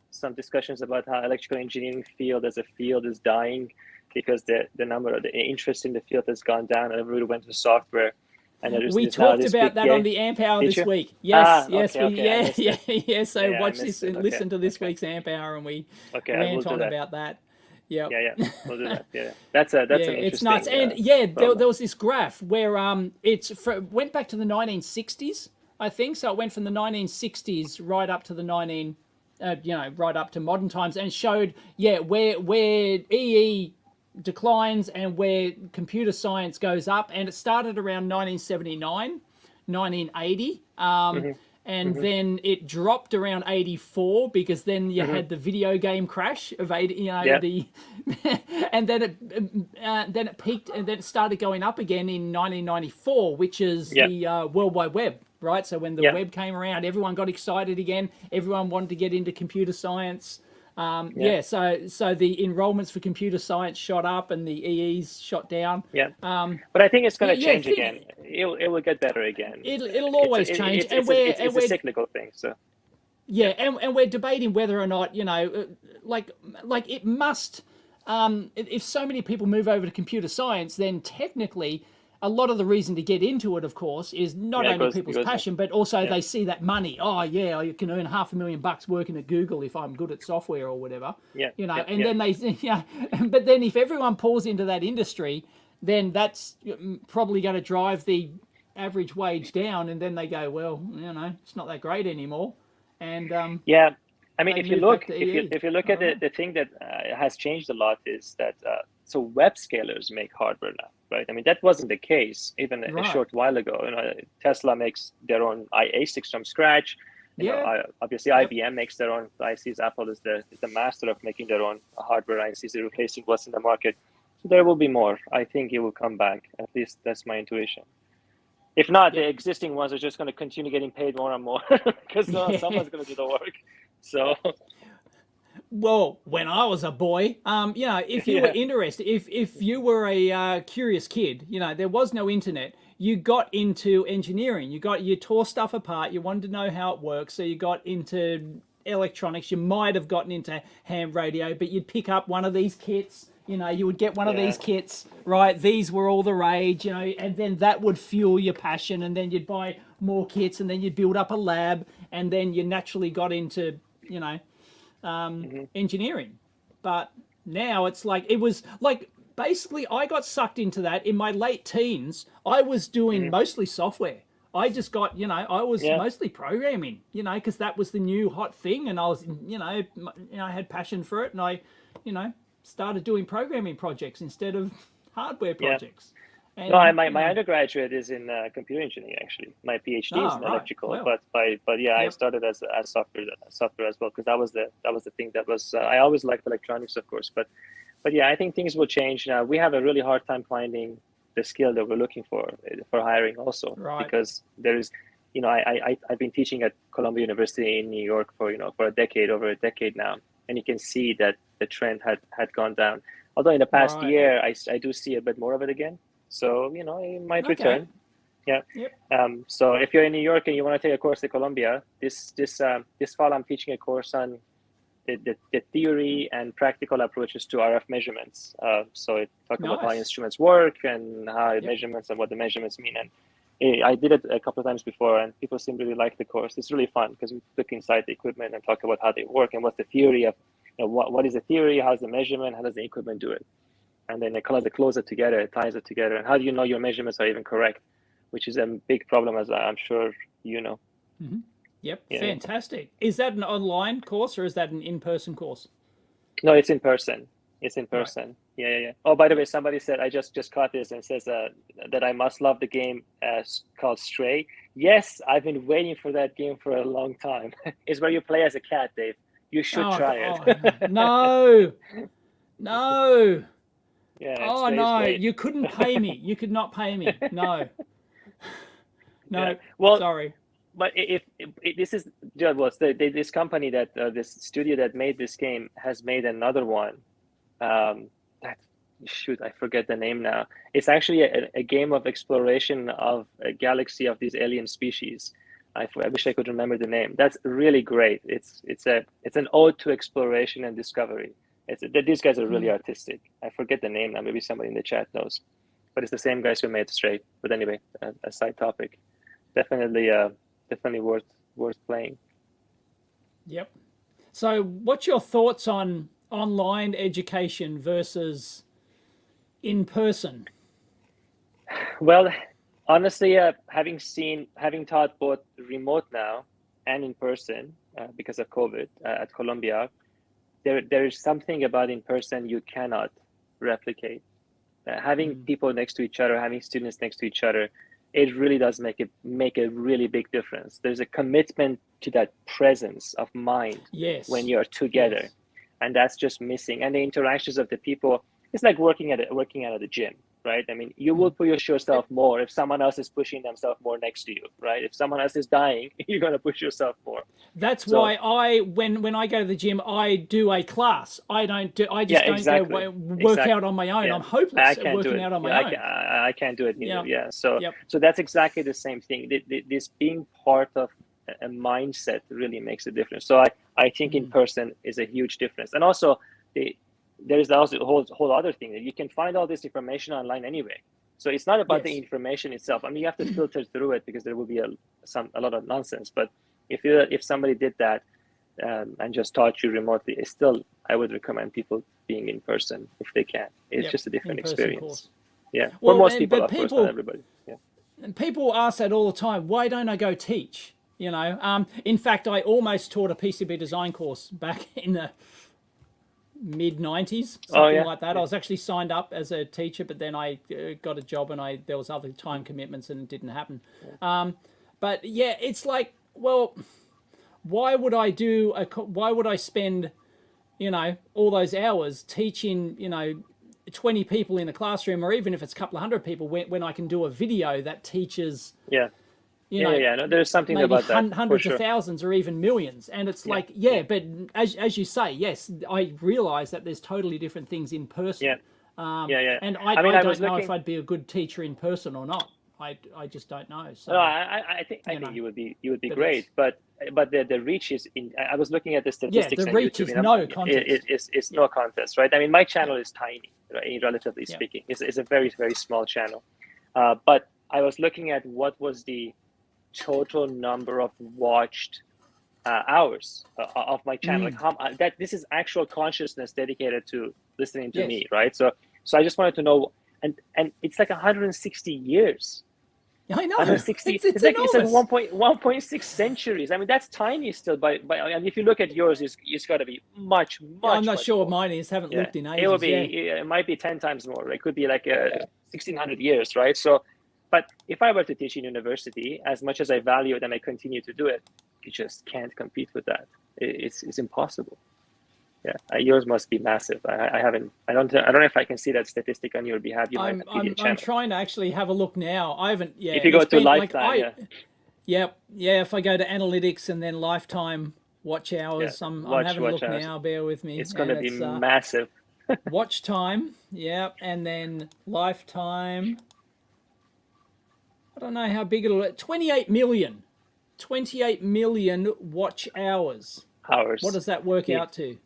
some discussions about how electrical engineering field as a field is dying because the number of the interest in the field has gone down and everybody went to software. And we talked about that on the Amp Hour this week. Yes, So watch this and listen to this week's Amp Hour, and we rant on about that. Yeah, we'll do that. Yeah, that's an interesting. It's nuts. And there was this graph where went back to the 1960s, I think. So it went from the 1960s right up to the right up to modern times, and showed where EE declines and where computer science goes up. And it started around 1979, 1980. And then it dropped around 84 because then you had the video game crash of 80, and then it peaked, and then it started going up again in 1994, which is the World Wide Web, right? So when the web came around, everyone got excited again. Everyone wanted to get into computer science. So the enrollments for computer science shot up and the EEs shot down. But I think it's going to change again. It will get better again. It'll always change. It's a cyclical thing. So and we're debating whether or not like it must. If so many people move over to computer science, then technically, a lot of the reason to get into it, of course, is not only people's passion, but also they see that money. Oh, yeah, you can earn $500,000 working at Google if I'm good at software or whatever. Then they, but then if everyone pours into that industry, then that's probably going to drive the average wage down. And then they go, well, it's not that great anymore. And I mean, if you look at the thing that has changed a lot is that so web scalers make hardware now, right? I mean, that wasn't the case even a short while ago. Tesla makes their own ASICs from scratch. Obviously, IBM makes their own ICs. Apple is the master of making their own hardware ICs, replacing what's in the market. So there will be more. I think it will come back. At least that's my intuition. If not, the existing ones are just going to continue getting paid more and more because someone's going to do the work. So, well, when I was a boy, if you were interested, if you were a curious kid, there was no internet. You got into engineering. You tore stuff apart. You wanted to know how it works, so you got into electronics. You might have gotten into ham radio, but you'd pick up one of these kits. You would get one of these kits, right? These were all the rage, and then that would fuel your passion, and then you'd buy more kits, and then you'd build up a lab, and then you naturally got into, engineering. But now it's like, it was like, basically I got sucked into that in my late teens. I was doing mostly software. I just got, I was mostly programming, because that was the new hot thing, and I was, I had passion for it, and I, started doing programming projects instead of hardware projects. And, no, my undergraduate is in computer engineering. Actually, my PhD is in electrical. Well. But I started as software as well, because that was the thing that was. I always liked electronics, of course, but I think things will change now. We have a really hard time finding the skill that we're looking for hiring also, because there is, I've been teaching at Columbia University in New York for over a decade now, and you can see that the trend had gone down. Although in the past year, I do see a bit more of it again. So, it might return. Yeah. Yep. So if you're in New York and you want to take a course at Columbia, this fall I'm teaching a course on the theory and practical approaches to RF measurements. So it talks about how instruments work and how measurements and what the measurements mean. And I did it a couple of times before, and people seem to really like the course. It's really fun because we look inside the equipment and talk about how they work and what's the theory of, what is the theory, how's the measurement, how does the equipment do it? And then they close it together, it ties it together. And how do you know your measurements are even correct? Which is a big problem, as I'm sure you know. Mm-hmm. Yep, fantastic. Is that an online course or is that an in-person course? No, it's in person. It's in person. Right. Yeah. Oh, by the way, somebody said, I just caught this, and says that I must love the game called Stray. Yes, I've been waiting for that game for a long time. It's where you play as a cat, Dave. You should try it. no, no. Yeah, Oh it's no, great. you couldn't pay me. You could not pay me. No, Yeah. no. Well, Sorry. but if this is this company that this studio that made this game has made another one. That shoot, I forget the name now. It's actually a game of exploration of a galaxy of these alien species. I wish I could remember the name. That's really great. It's an ode to exploration and discovery. These guys are really artistic. I forget the name now. Maybe somebody in the chat knows, but it's the same guys who made Stray. But anyway, a side topic. Definitely worth playing. Yep. So, what's your thoughts on online education versus in person? Well, honestly, having taught both remote now and in person because of COVID at Columbia, there is something about in person you cannot replicate. Having people next to each other, having students next to each other, it really does make a really big difference. There's a commitment to that presence of mind when you're together, and that's just missing. And the interactions of the people, it's like working out at the gym, right? I mean, you will push yourself more if someone else is pushing themselves more next to you, right? If someone else is dying, you're going to push yourself more. That's why when I go to the gym, I do a class. I just don't go work out on my own. Yeah. I'm hopeless at working out on my own. I can't do it neither. Yeah. So that's exactly the same thing. This being part of a mindset really makes a difference. So I think in person is a huge difference. And also there's also a whole other thing that you can find all this information online anyway. So it's not about the information itself. I mean, you have to filter through it because there will be a lot of nonsense. But if somebody did that and just taught you remotely, I would recommend people being in person if they can. It's just a different experience. Course. Yeah, for most people, of course, not everybody. Yeah. And people ask that all the time. Why don't I go teach? You know, in fact, I almost taught a PCB design course back in the mid-90s, something like that. I was actually signed up as a teacher, but then I got a job and there was other time commitments and it didn't happen. But yeah, it's like, well, why would I spend, all those hours teaching, 20 people in a classroom, or even if it's a couple of hundred people, when I can do a video that teaches, no, there's something maybe about that. hundreds of thousands or even millions. And it's but as you say, yes, I realize that there's totally different things in person. And I don't know if I'd be a good teacher in person or not. I just don't know. So I think you would be great, but the reach is in. I was looking at the statistics. The reach is no contest. It's no contest, right? I mean, my channel is tiny, right? Relatively speaking, it's a very, very small channel. But I was looking at what was the total number of watched hours of my channel. Like this is actual consciousness dedicated to listening to me, right? So I just wanted to know, and it's like 160 years. I know. 160. It's like 1.6 centuries. I mean, that's tiny still. And if you look at yours, it's got to be much. I'm not sure more. what mine is. Haven't looked in ages. It will be. It might be 10 times more. It could be like 1,600 years, right? So, but if I were to teach in university, as much as I value it and I continue to do it, you just can't compete with that. It's impossible. Yeah, yours must be massive. I don't know if I can see that statistic on your behalf. I'm trying to actually have a look now. I haven't. Yeah. If you go to lifetime, if I go to analytics and then lifetime watch hours, I'm having a look now. Bear with me. It's going to be massive. Watch time, and then lifetime. I don't know how big it'll. 28 million. 28 million watch hours. What does that work out to?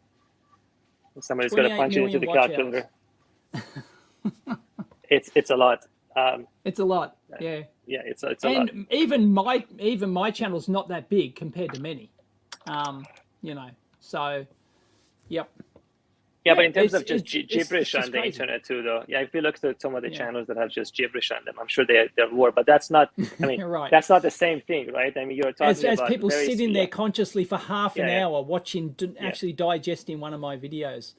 Somebody's got to punch it into the calculator. It's a lot. It's a lot. Yeah. Yeah, it's a lot. And even my channel's not that big compared to many. So, yep. Yeah, but in terms of just gibberish on the internet too, though. Yeah, if you look at some of the channels that have just gibberish on them, I'm sure they're war. But that's not. I mean, that's not the same thing, right? I mean, you're talking about as people sit in there consciously for half an hour watching, actually digesting one of my videos.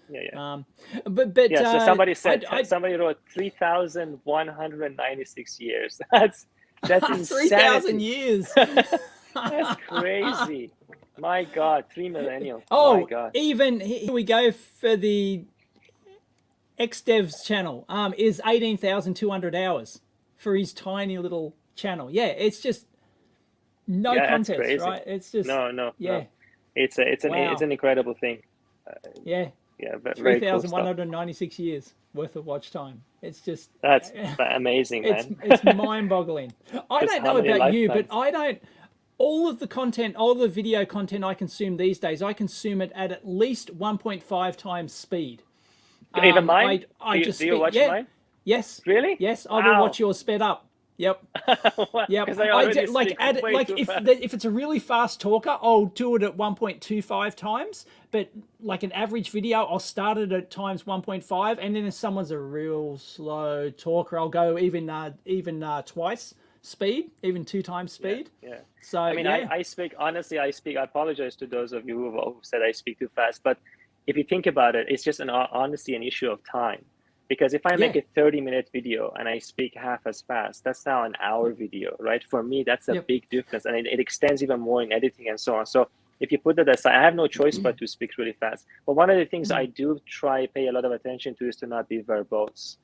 But so somebody said somebody wrote 3,196 years. That's 3,000 insanity. years. That's crazy. My God, 3 millennial. My Oh, God. even here we go for the XDev's channel. Is 18,200 hours for his tiny little channel. Yeah, it's just no Yeah, that's contest, crazy. right? It's just No, no, no. yeah, It's wow, an incredible thing. yeah, Yeah, three very cool thousand one stuff. hundred ninety-six years worth of watch time. It's just That's amazing, it's man. mind-boggling. I Just don't how know many about you, but lifetimes? I don't. All of the content, all the video content I consume these days, I consume it at least 1.5 times speed. Even mine? I just Do you speed. watch Yeah, mine? yes, Really? yes. I will watch Wow. yours sped up. Yep. Yep. Because I already Like speak add way like too fast. if it's a really fast talker, I'll do it at 1.25 times. But like an average video, I'll start it at times 1.5, and then if someone's a real slow talker, I'll go even twice speed, even 2 times Yeah, speed. yeah. So I mean, yeah, I speak, honestly, I apologize to those of you who said I speak too fast, but if you think about it, it's just honestly an issue of time. Because if I make yeah, a 30-minute video and I speak half as fast, that's now an hour video, right? For me, that's a yep, big difference. And it extends even more in editing and so on. So if you put that aside, I have no choice but to speak really fast. But one of the things I do try pay a lot of attention to is to not be verbose.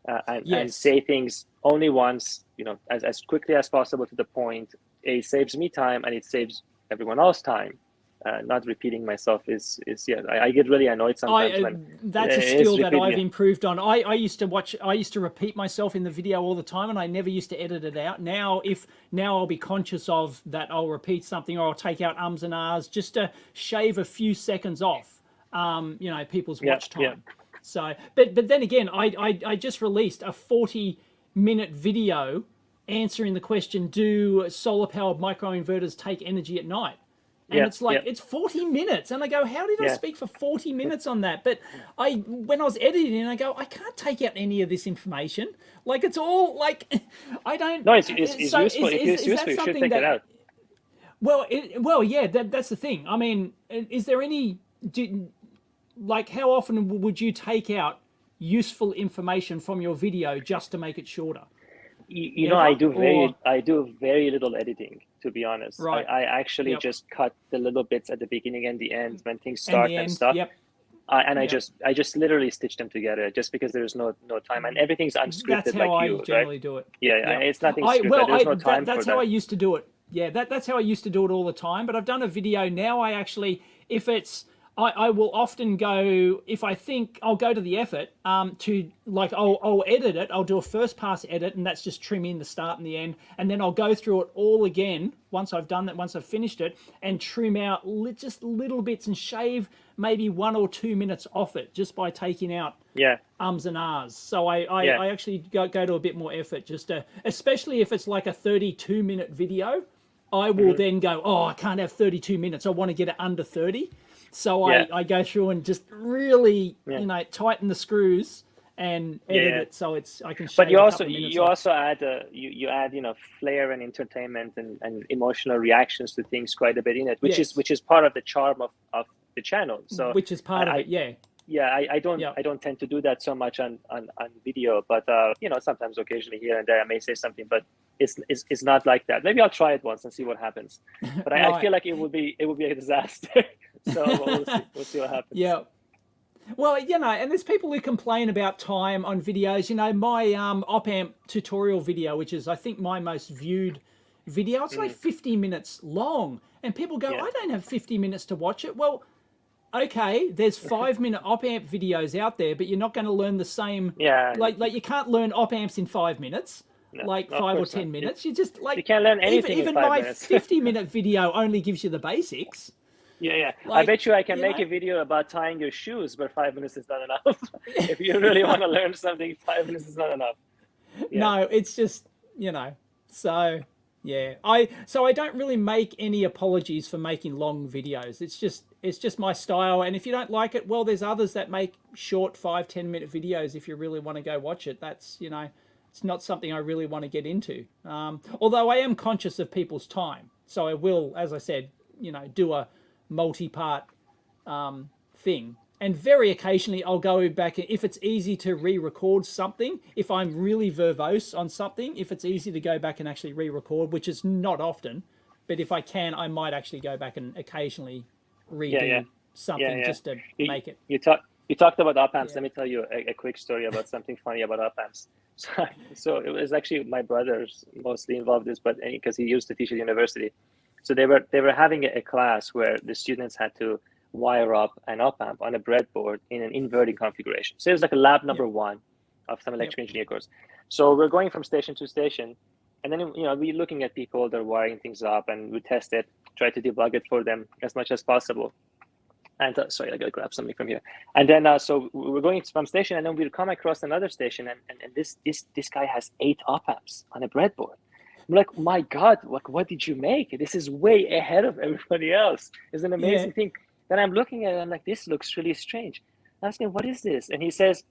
And yes. say things only once, as quickly as possible to the point. It saves me time and it saves everyone else time. Not repeating myself is yeah. I get really annoyed sometimes when That's a it's skill that repeating. I've improved on. I used to repeat myself in the video all the time, and I never used to edit it out. Now I'll be conscious of that. I'll repeat something, or I'll take out ums and ahs just to shave a few seconds off. People's Yeah, watch yeah. time. So, but then again, I just released a 40-minute video answering the question: do solar powered microinverters take energy at night? And Yeah, it's like yeah, it's 40 minutes, and I go, how did I yeah. speak for 40 minutes on that? But when I was editing, I go, I can't take out any of this information. Like it's all like I don't. No, it's So useful. If it's is useful, that you should something take it that? out. Well, yeah, that's the thing. I mean, is there any like how often would you take out useful information from your video just to make it shorter? I Never or do very little editing, to be honest. right? I actually Yep. just cut the little bits at the beginning and the end when things And start the and end. stuff. Yep. And Yep. I just literally stitch them together just because there's no time and everything's That's unscripted how like I you, right? generally do it. Yeah, Yep. it's nothing I scripted. well, There's I no time for that's how I that. used to do it. Yeah, that's how I used to do it all the time. But I've done a video now. I actually, if it's, I will often go if I think I'll go to the effort to like I'll edit it. I'll do a first pass edit, and that's just trim in the start and the end, and then I'll go through it all again once I've done that. Once I've finished it, and trim out just little bits and shave maybe 1 or 2 minutes off it just by taking out Yeah, ums and ahs. So I yeah. I actually go to a bit more effort just to, especially if it's like a 32-minute video, I will Hmm. then go, oh, I can't have 32 minutes. I want to get it under 30. So Yeah, I go through and just really, yeah, tighten the screws and yeah, edit yeah. it so I can But shave a couple of minutes you off. also add flair and entertainment and emotional reactions to things quite a bit in it, Yes, which is part of the charm of the channel. So which is part of I it. Yeah. yeah, Yeah. I don't tend to do that so much on video, but sometimes occasionally here and there I may say something, but it's not like that. Maybe I'll try it once and see what happens. But I Right. feel like it would be a disaster. So we'll see what happens. Yeah. Well, and there's people who complain about time on videos. My op amp tutorial video, which is I think my most viewed video, it's like 50 minutes long, and people go, Yeah, I don't have 50 minutes to watch it. Well, okay, there's 5-minute op amp videos out there, but you're not going to learn the same. yeah. Like you can't learn op amps in 5 minutes, No, like no, of five or course not. ten minutes. You just You like can't learn anything in even five my minutes. 50-minute video only gives you the basics. Yeah, yeah. I Like bet you I can you make know, a video about tying your shoes, but 5 minutes is not enough. If you really want to learn something, 5 minutes is not enough. Yeah. no, it's just so yeah. I don't really make any apologies for making long videos. It's just my style, and if you don't like it, well, there's others that make short 5-10 minute videos. If you really want to go watch it, that's it's not something I really want to get into. Although I am conscious of people's time, so I will, as I said, do a multi-part thing and very occasionally I'll go back, if it's easy to re-record something, if I'm really verbose on something, if it's easy to go back and actually re-record, which is not often, but if I can, I might actually go back and occasionally redo something just to make it. You talked about op amps. Yeah. Let me tell you a quick story about something funny about op amps. So it was actually my brother's mostly involved in this, but because he used to teach at university. So they were having a class where the students had to wire up an op amp on a breadboard in an inverting configuration. So it was like a lab number one of some electrical engineering course. So we're going from station to station, and then we're looking at people, they're wiring things up, and we test it, try to debug it for them as much as possible. And sorry, I gotta grab something from here. And then so we're going from station, and then we'll come across another station, and this guy has 8 op amps on a breadboard. I'm like, my God, what did you make? This is way ahead of everybody else. It's an amazing thing. Then I'm looking at it, I'm like, this looks really strange. I'm asking, what is this? And he says,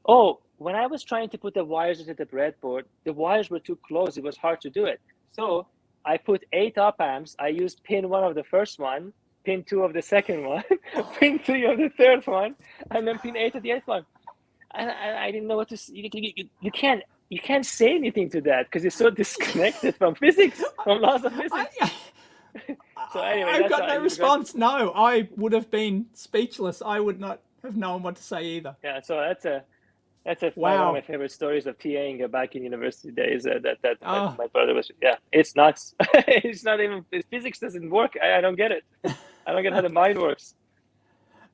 oh, when I was trying to put the wires into the breadboard, the wires were too close. It was hard to do it. So I put 8 op amps. I used pin 1 of the first one, pin 2 of the second one, pin 3 of the third one, and then pin 8 of the 8th one. And I didn't know what to say. You can't say anything to that because it's so disconnected from physics, from laws of physics. So anyway, I've got no response. No, I would have been speechless. I would not have known what to say either. Yeah, so that's one of my favorite stories of TAing back in university days. My brother was. Yeah, it's nuts. It's not even physics doesn't work. I don't get it. I don't get how the mind works.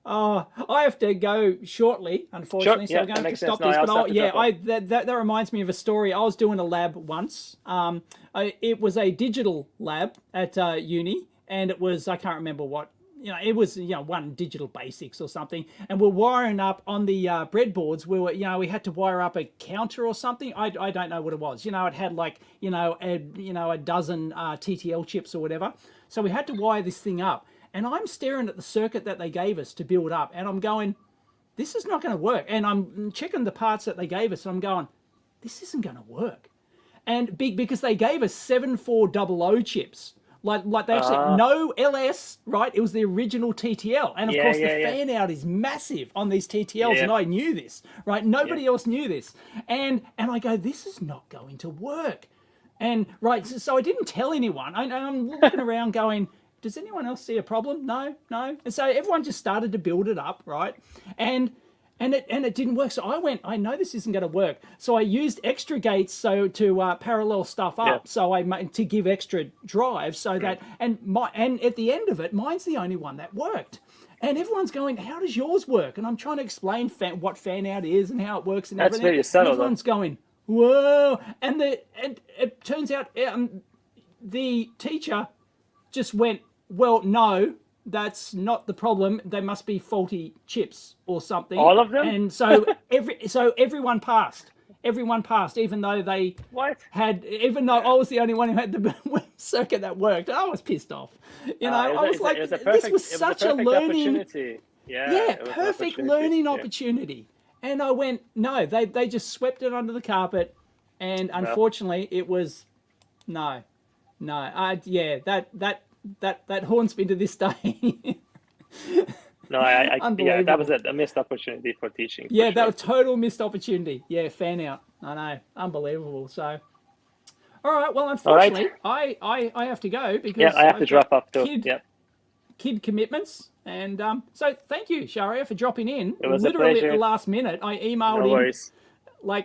I have to go shortly, unfortunately, so I'm going to have to stop this. But that reminds me of a story. I was doing a lab once. It was a digital lab at uni, and it was, I can't remember what, it was, one digital basics or something, and we're wiring up on the breadboards. We had to wire up a counter or something. I don't know what it was. It had like, a dozen TTL chips or whatever. So we had to wire this thing up. And I'm staring at the circuit that they gave us to build up, and I'm going, this is not going to work. And I'm checking the parts that they gave us, and I'm going, this isn't going to work. And because they gave us 7400 chips, like they actually no LS, right? It was the original TTL, and of course the fan out is massive on these TTLs, and I knew this, right? Nobody else knew this, and I go, this is not going to work, and so I didn't tell anyone. I'm looking around going, does anyone else see a problem? No. And so everyone just started to build it up, right? And it didn't work. So I went, I know this isn't going to work. So I used extra gates to parallel stuff up. So to give extra drive so that and at the end of it, mine's the only one that worked. And everyone's going, how does yours work? And I'm trying to explain what fan out is and how it works and That's everything. very subtle. And everyone's going, whoa! And it turns out the teacher just went, well, no, that's not the problem. They must be faulty chips or something. All of them? And so everyone passed. Everyone passed, even though they even though I was the only one who had the circuit that worked. I was pissed off. I was like, this was such a learning opportunity. Perfect learning opportunity. And I went, no, they just swept it under the carpet, and unfortunately, it was no. That haunts me to this day. No, that was a missed opportunity for teaching. That was total missed opportunity. Fan out. I know, unbelievable. So, all right. Well, unfortunately, I have to go because I have to drop off too. Kid commitments, and so thank you, Sharia, for dropping in. It was literally a pleasure. at the last minute. I emailed no worries.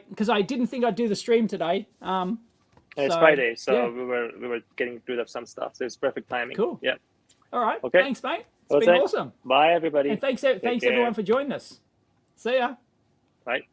because I didn't think I'd do the stream today. It's Friday, so we were getting rid of some stuff, so it's perfect timing. Cool. Yeah. All right. Okay. Thanks, mate. It's been awesome. Bye, everybody. And thanks everyone for joining us. See ya. Bye.